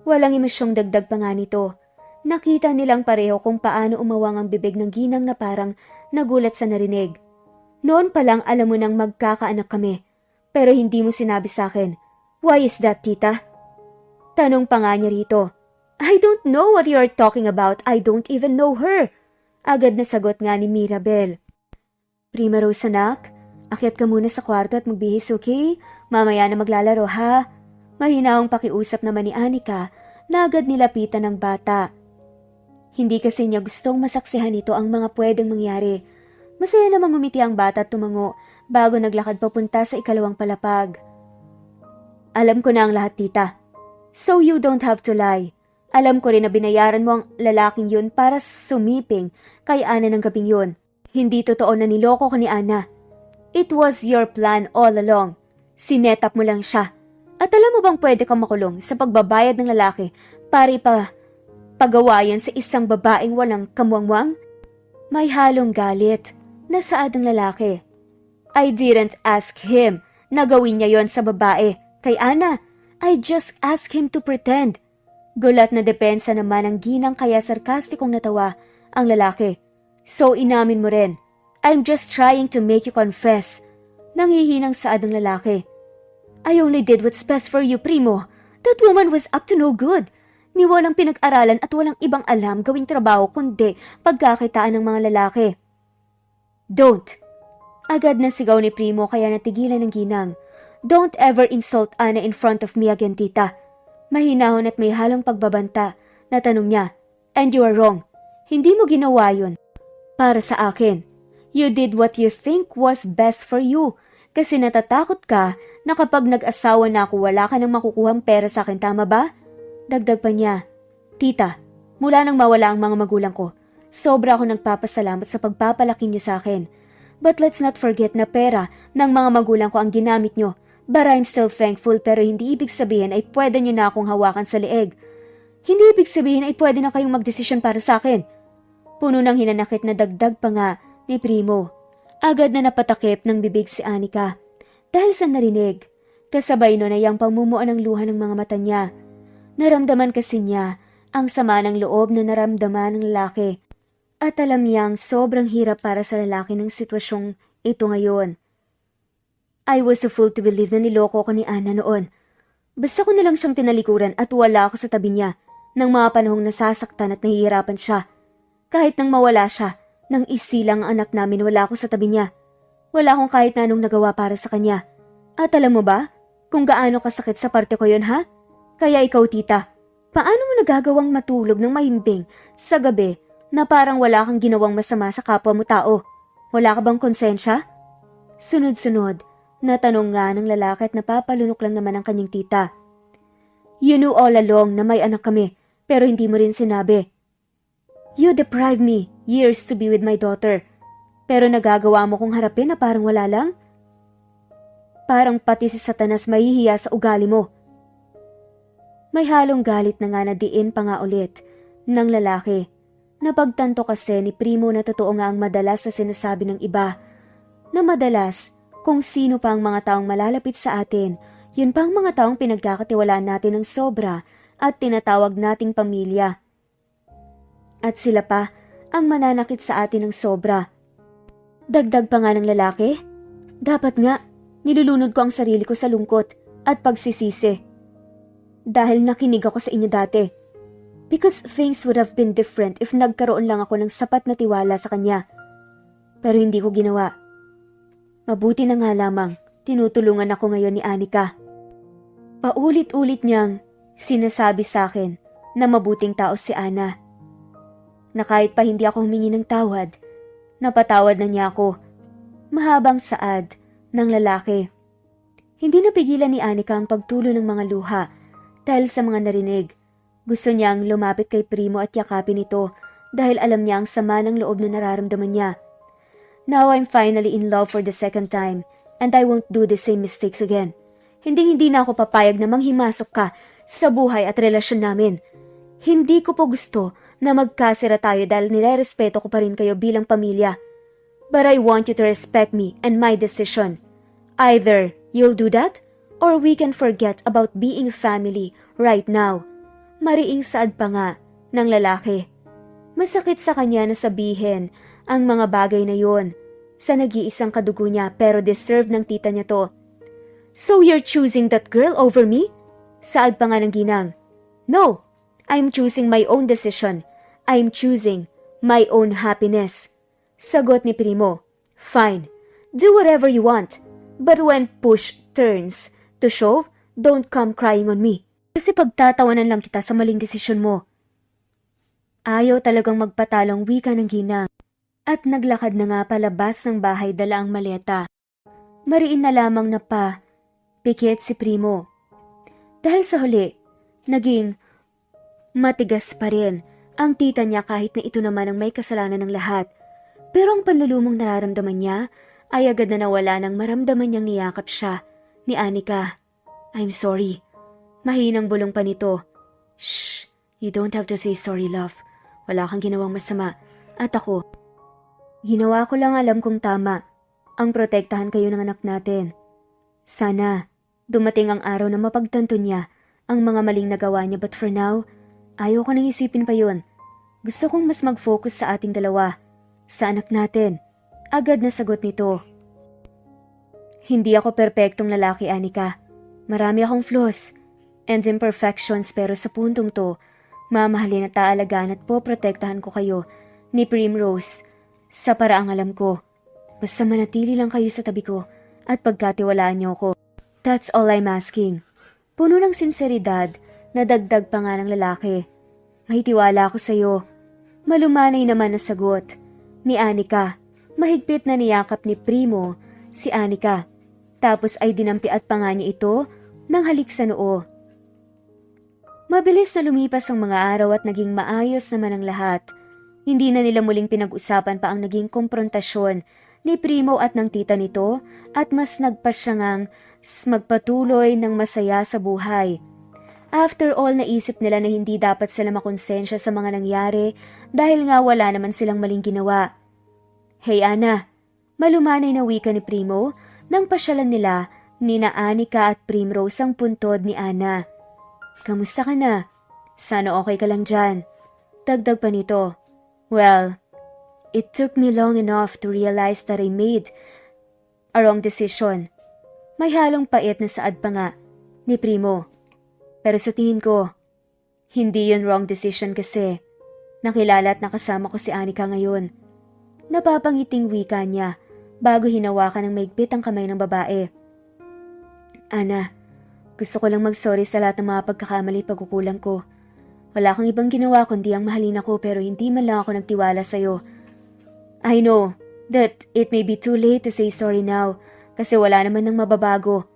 Walang emosyong dagdag pa nga nito. Nakita nilang pareho kung paano umawang ang bibig ng ginang na parang nagulat sa narinig. Noon pa lang alam mo nang magkakaanak kami, pero hindi mo sinabi sa akin. Why is that, tita? Tanong pa nga niya rito. I don't know what you're talking about. I don't even know her. Agad na sagot nga ni Mirabel. Primrose anak, akyat ka muna sa kwarto at magbihis, okay? Mamaya na maglalaro ha? Mahinahong pakiusap naman ni Anika na agad nilapitan ng bata. Hindi kasi niya gustong masaksihan ito ang mga pwedeng mangyari. Masaya namang ngumiti ang bata at tumango bago naglakad papunta sa ikalawang palapag. Alam ko na ang lahat, tita. So you don't have to lie. Alam ko rin na binayaran mo ang lalaking yun para sumiping kay Ana ng gabing yun. Hindi totoo na niloko ka ni Ana. It was your plan all along. Sinetap mo lang siya. At alam mo bang pwede kang makulong sa pagbabayad ng lalaki para pagawa yan sa isang babaeng walang kamuangwang? May halong galit na saad ng lalaki. I didn't ask him na gawin niya yon sa babae. Kay Ana, I just asked him to pretend. Gulat na depensa naman ang ginang kaya sarkastikong natawa ang lalaki. So inamin mo rin. I'm just trying to make you confess. Nangihinang saad ng lalaki. I only did what's best for you, Primo. That woman was up to no good. Ni walang pinag-aralan at walang ibang alam gawing trabaho kundi pagkakitaan ng mga lalaki. Don't. Agad na sigaw ni Primo kaya natigilan ng ginang. Don't ever insult Ana in front of me again, tita. Mahinahon at may halong pagbabanta na tanong niya. And you are wrong. Hindi mo ginawa yun. Para sa akin. You did what you think was best for you. Kasi natatakot ka na kapag nag-asawa na ako wala ka nang makukuhang pera sa akin, tama ba? Dagdag pa niya. Tita, mula nang mawala ang mga magulang ko, sobra ako nagpapasalamat sa pagpapalaki niyo sa akin. But let's not forget na pera ng mga magulang ko ang ginamit niyo. But I'm still thankful pero hindi ibig sabihin ay pwede niyo na akong hawakan sa leeg. Hindi ibig sabihin ay pwede na kayong magdesisyon para sa akin. Puno ng hinanakit na dagdag pa nga ni Primo. Agad na napatakip ng bibig si Anika. Dahil sa narinig, kasabay nun ay ang pamumuan ng luha ng mga mata niya. Naramdaman kasi niya ang sama ng loob na naramdaman ng lalaki. At alam niyang sobrang hirap para sa lalaki ng sitwasyong ito ngayon. I was a fool to believe na niloko ko ni Ana noon. Basta ko nilang siyang tinalikuran at wala ako sa tabi niya ng mga panahong nasasaktan at nahihirapan siya. Kahit nang mawala siya, nang isilang ang anak namin wala ako sa tabi niya. Wala akong kahit na anong nagawa para sa kanya. At alam mo ba kung gaano kasakit sa parte ko yun, ha? Kaya ikaw, tita, paano mo nagagawang matulog ng mahimbing sa gabi na parang wala kang ginawang masama sa kapwa mo tao? Wala ka bang konsensya? Sunod-sunod, natanong nga ng lalaki at napapalunok lang naman ang kanyang tita. You knew all along na may anak kami, pero hindi mo rin sinabi. You deprived me years to be with my daughter, pero nagagawa mo kong harapin na parang wala lang? Parang pati si Satanas mahihiya sa ugali mo. May halong galit na nga na diin pa nga ulit ng lalaki. Napagtanto kasi ni Primo na totoo nga ang madalas sa sinasabi ng iba. Na madalas, kung sino pa ang mga taong malalapit sa atin, yun pa ang mga taong pinagkakatiwalaan natin ng sobra at tinatawag nating pamilya. At sila pa ang mananakit sa atin ng sobra. Dagdag pa nga ng lalaki, dapat nga, nilulunod ko ang sarili ko sa lungkot at pagsisisi. Dahil nakinig ako sa inyo dati. Because things would have been different if nagkaroon lang ako ng sapat na tiwala sa kanya. Pero hindi ko ginawa. Mabuti na nga lamang, tinutulungan ako ngayon ni Anika. Paulit-ulit niyang sinasabi sa akin na mabuting tao si Ana. Na kahit pa hindi ako humingi ng tawad, napatawad na niya ako. Mahabang saad ng lalaki. Hindi napigilan ni Anika ang pagtulo ng mga luha dahil sa mga narinig. Gusto niyang lumapit kay Primo at yakapin ito dahil alam niya ang sama ng loob na nararamdaman niya. Now I'm finally in love for the second time and I won't do the same mistakes again. Hindi na ako papayag na manghimasok ka sa buhay at relasyon namin. Hindi ko po gusto na magkasira tayo dahil nirerespeto ko pa rin kayo bilang pamilya. But I want you to respect me and my decision. Either you'll do that or we can forget about being family right now. Mariing saad pa nga ng lalaki. Masakit sa kanya na sabihin ang mga bagay na yon sa nag-iisang kadugo niya pero deserve ng tita niya to. So you're choosing that girl over me? Saad pa nga ng ginang. No, I'm choosing my own decision. I'm choosing my own happiness. Sagot ni Primo. Fine, do whatever you want. But when push turns to shove, don't come crying on me. Kasi pagtatawanan lang kita sa maling desisyon mo. Ayaw talagang magpatalong wika ng ginang. At naglakad na nga palabas ng bahay dala ang maleta. Mariin na lamang na pa, pikit si Primo. Dahil sa huli, naging matigas pa rin ang tita niya kahit na ito naman ang may kasalanan ng lahat. Pero ang panlulumong nararamdaman niya ay agad na nawala nang maramdaman niyang niyakap siya ni Anika. I'm sorry. Mahinang bulong pa nito. Shh, you don't have to say sorry, love. Wala kang ginawang masama. At ako, ginawa ko lang alam kong tama. Ang protektahan kayo ng anak natin. Sana, dumating ang araw na mapagtanto niya ang mga maling nagawa niya but for now, ayaw ko nang isipin pa yun. Gusto kong mas mag-focus sa ating dalawa. Sa anak natin. Agad na sagot nito. Hindi ako perpektong lalaki, Anika. Marami akong flaws and imperfections pero sa puntong to, mamahalin at taalagaan at poprotektahan ko kayo ni Primrose sa paraang alam ko. Basta manatili lang kayo sa tabi ko at pagkatiwalaan niyo ko. That's all I'm asking. Puno ng sinseridad na dagdag pa nga ng lalaki. May tiwala ako sa iyo. Malumanay naman na sagot ni Anika. Mahigpit na niyakap ni Primo si Anika. Tapos ay dinampiat pa nga niya ito ng halik sa noo. Mabilis na lumipas ang mga araw at naging maayos naman ang lahat. Hindi na nila muling pinag-usapan pa ang naging komprontasyon ni Primo at ng tita nito at mas nagpa siya ngang magpatuloy ng masaya sa buhay. After all, naisip nila na hindi dapat sila makonsensya sa mga nangyari dahil nga wala naman silang maling ginawa. Hey Ana, malumanay na wika ni Primo nang pasyalan nila ni na Anika at Primrose ang puntod ni Ana. Kamusta ka na? Sana okay ka lang dyan. Dagdag pa nito. Well, it took me long enough to realize that I made a wrong decision. May halong pait na saad pa nga ni Primo. Pero sa tingin ko, hindi yun wrong decision kasi nakilala at nakasama ko si Anika ngayon. Napapangiting wika niya bago hinawakan ng maigpit ang kamay ng babae. Ana, gusto ko lang mag-sorry sa lahat ng mga pagkakamali pagkukulang ko. Wala kang ibang ginawa kundi ang mahalin ako pero hindi man lang ako nagtiwala sa'yo. I know that it may be too late to say sorry now kasi wala naman nang mababago.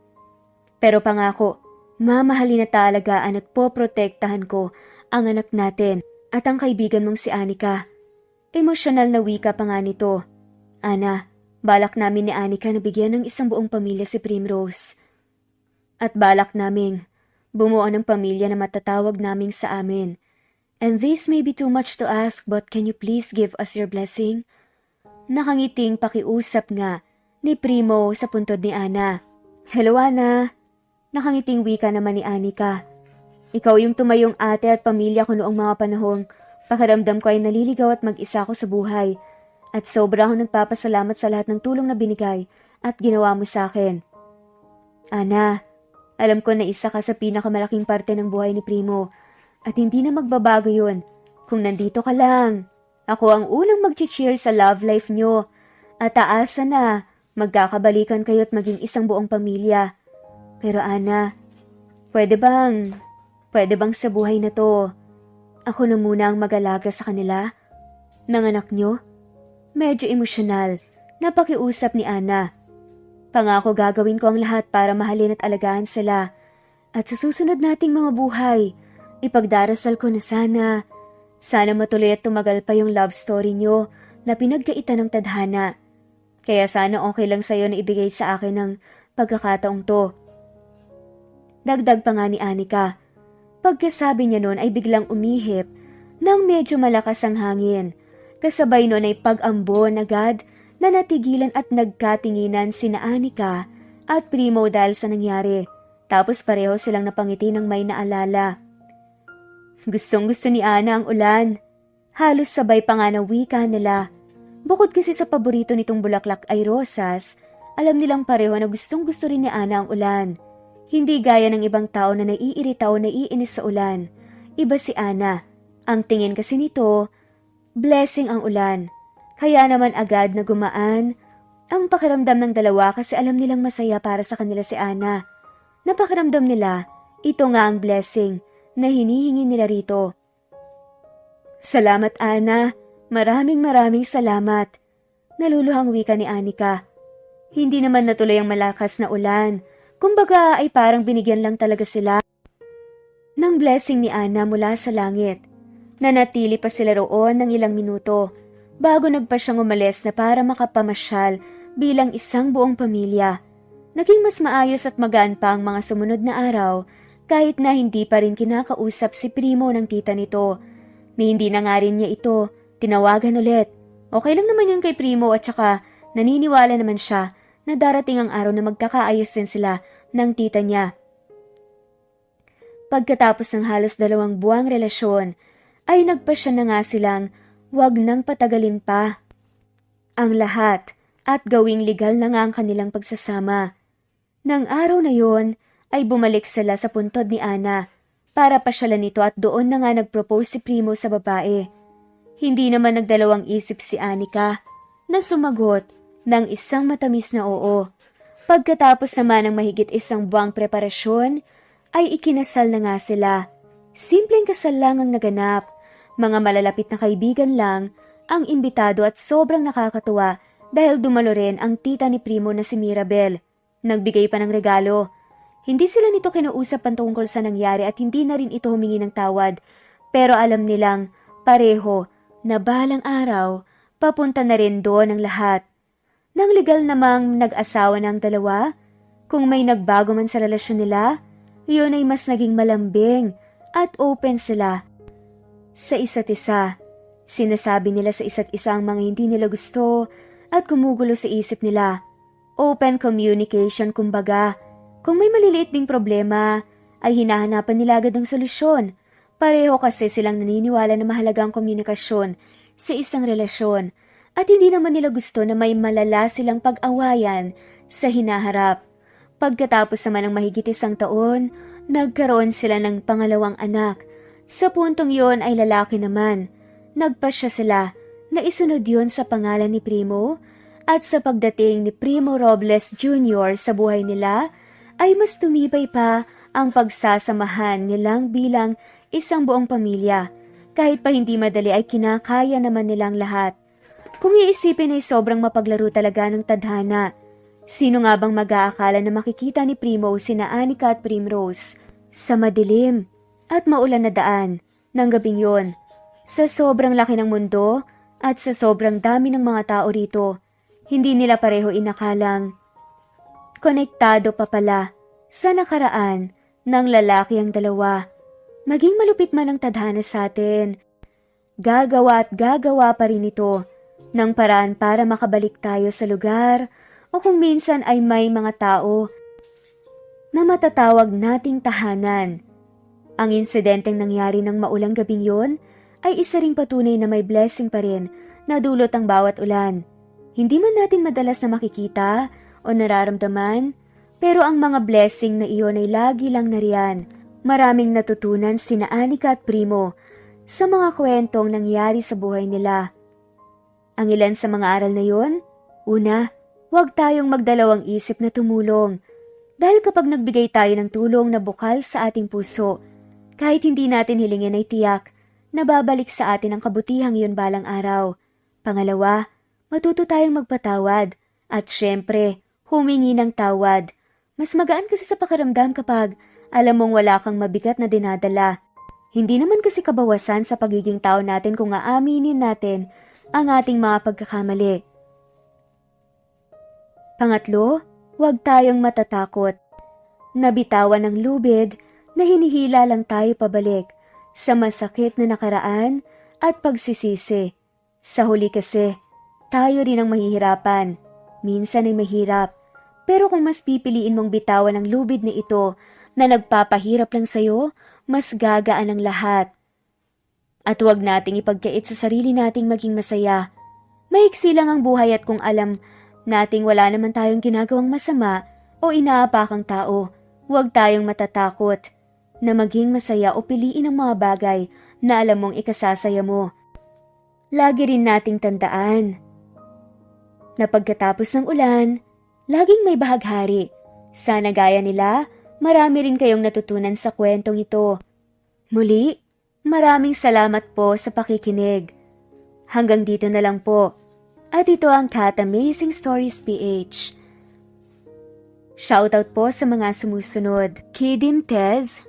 Pero pangako, Mamahalin at taalagaan at poprotektahan ko ang anak natin at ang kaibigan mong si Anika. Emosyonal na wika pa nga nito. Ana, balak namin ni Anika na bigyan ng isang buong pamilya si Primrose. At balak naming bumuo ng pamilya na matatawag naming sa amin. And this may be too much to ask, but can you please give us your blessing? Nakangiting pakiusap nga ni Primo sa puntod ni Ana. Hello, Ana. Nakangiting wika naman ni Anika. Ikaw yung tumayong ate at pamilya ko noong mga panahong pakiramdam ko ay naliligaw at mag-isa ko sa buhay. At sobra akong nagpapasalamat sa lahat ng tulong na binigay at ginawa mo sa akin. Ana, alam ko na isa ka sa pinakamalaking parte ng buhay ni Primo. At hindi na magbabago yun. Kung nandito ka lang, ako ang unang mag-cheer sa love life nyo. At aasa na, magkakabalikan kayo at maging isang buong pamilya. Pero Ana, pwede bang sa buhay na to, ako na muna ang mag-alaga sa kanila? Ng anak nyo? Medyo emosyonal, napakiusap ni Ana. Pangako gagawin ko ang lahat para mahalin at alagaan sila. At sa susunod nating mga buhay, ipagdarasal ko na sana matuloy at tumagal pa yung love story nyo na pinagkaitan ng tadhana. Kaya sana okay lang sa'yo na ibigay sa akin ng pagkakataong to. Dagdag pa nga ni Anika. Pagkasabi niya noon ay biglang umihip nang medyo malakas ang hangin. Kasabay noon ay pag-ambon agad na natigilan at nagkatinginan sina Anika at Primo dahil sa nangyari. Tapos pareho silang napangiti ng may naalala. Gustong-gusto ni Ana ang ulan. Halos sabay pa nga na wika nila. Bukod kasi sa paborito nitong bulaklak ay rosas, alam nilang pareho na gustong-gusto rin ni Ana ang ulan. Hindi gaya ng ibang tao na naiirita o naiinis sa ulan. Iba si Ana. Ang tingin kasi nito, blessing ang ulan. Kaya naman agad na gumaan ang pakiramdam ng dalawa kasi alam nilang masaya para sa kanila si Ana. Napakiramdam nila, ito nga ang blessing na hinihingi nila rito. Salamat Ana, maraming salamat. Naluluhang wika ni Anika. Hindi naman natuloy ang malakas na ulan. Kumbaga ay parang binigyan lang talaga sila ng blessing ni Ana mula sa langit. Nanatili pa sila roon ng ilang minuto bago nagpa siyang umalis na para makapamasyal bilang isang buong pamilya. Naging mas maayos at magaan pa ang mga sumunod na araw kahit na hindi pa rin kinakausap si Primo ng tita nito. Ni hindi na nga rin niya ito tinawagan ulit. Okay lang naman yun kay Primo at saka naniniwala naman siya na darating ang araw na magkakaayos din sila ng tita niya. Pagkatapos ng halos 2 buwang relasyon, ay nagpasya na nga silang wag nang patagalin pa ang lahat at gawing legal na nga ang kanilang pagsasama. Nang araw na yon ay bumalik sila sa puntod ni Ana para pasyalan nito at doon na nga nag-propose si Primo sa babae. Hindi naman nagdalawang isip si Anika na sumagot ng isang matamis na oo. Pagkatapos naman ng mahigit 1 buwang preparasyon, ay ikinasal na nga sila. Simpleng kasal lang ang naganap. Mga malalapit na kaibigan lang ang imbitado at sobrang nakakatuwa dahil dumalo rin ang tita ni Primo na si Mirabel. Nagbigay pa ng regalo. Hindi sila nito kinausap tungkol sa nangyari at hindi na rin ito humingi ng tawad. Pero alam nilang pareho na balang araw papunta na rin doon ang lahat. Nang legal namang nag-asawa ng dalawa, kung may nagbago man sa relasyon nila, yun ay mas naging malambing at open sila sa isa't isa. Sinasabi nila sa isa't isa ang mga hindi nila gusto at gumugulo sa isip nila. Open communication kumbaga. Kung may maliliit ding problema, ay hinahanapan nila agad ng solusyon. Pareho kasi silang naniniwala na mahalaga ang komunikasyon sa isang relasyon. At hindi naman nila gusto na may malala silang pag-awayan sa hinaharap. Pagkatapos naman ng mahigit 1 taon, nagkaroon sila ng pangalawang anak. Sa puntong yon ay lalaki naman. Nagpasya sila na isunod yon sa pangalan ni Primo at sa pagdating ni Primo Robles Jr. sa buhay nila ay mas tumibay pa ang pagsasamahan nilang bilang isang buong pamilya. Kahit pa hindi madali ay kinakaya naman nilang lahat. Kung iisipin ay sobrang mapaglaro talaga ng tadhana. Sino nga bang mag-aakala na makikita ni Primo sina Anika at Primrose Sa madilim at maulan na daan ng gabing yon, sa sobrang laki ng mundo at sa sobrang dami ng mga tao rito, hindi nila pareho inakalang konektado pa pala sa nakaraan ng lalaki ang dalawa. Maging malupit man ang tadhana sa atin, gagawa at gagawa pa rin ito ng paraan para makabalik tayo sa lugar o kung minsan ay may mga tao na matatawag nating tahanan. Ang insidenteng nangyari ng maulang gabing yon ay isa ring patunay na may blessing pa rin na dulot ang bawat ulan. Hindi man natin madalas na makikita o nararamdaman, pero ang mga blessing na iyon ay lagi lang nariyan. Maraming natutunan sina Anika at Primo sa mga kwentong nangyari sa buhay nila. Ang ilan sa mga aral na yon, una, huwag tayong magdalawang isip na tumulong. Dahil kapag nagbigay tayo ng tulong na bukal sa ating puso, kahit hindi natin hilingin ay tiyak, nababalik sa atin ang kabutihang iyon balang araw. Pangalawa, matuto tayong magpatawad at syempre, humingi ng tawad. Mas magaan kasi sa pakiramdam kapag alam mong wala kang mabigat na dinadala. Hindi naman kasi kabawasan sa pagiging tao natin kung aaminin natin ang ating mga pagkakamali. Pangatlo, huwag tayong matatakot. Nabitawan ng lubid na hinihila lang tayo pabalik sa masakit na nakaraan at pagsisisi. Sa huli kasi, tayo rin ang mahihirapan. Minsan ay mahirap. Pero kung mas pipiliin mong bitawan ang lubid na ito na nagpapahirap lang sa'yo, mas gagaan ang lahat. At huwag nating ipagkait sa sarili nating maging masaya. Maiksi lang ang buhay at kung alam nating wala naman tayong ginagawang masama o inaapakang tao, huwag tayong matatakot na maging masaya o piliin ang mga bagay na alam mong ikasasaya mo. Lagi rin nating tandaan na pagkatapos ng ulan, laging may bahaghari. Sana gaya nila, marami rin kayong natutunan sa kwentong ito. Muli, maraming salamat po sa pakikinig. Hanggang dito na lang po. At ito ang Cat Amazing Stories PH. Shoutout po sa mga sumusunod. Kidim Tez,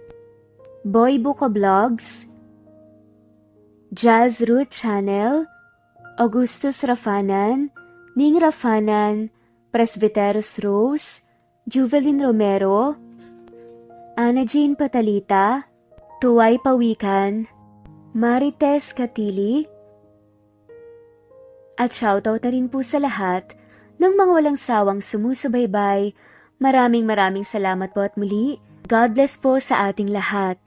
Boy Buko Vlogs, Jazz Root Channel, Augustus Rafanan, Ning Rafanan, Presbyteros Rose, Juvelin Romero, Ana Jean Patalita, Tuway Pawikan, Marites Katili, at shoutout na rin po sa lahat ng mga walang sawang sumusubaybay. Maraming salamat po at muli, God bless po sa ating lahat.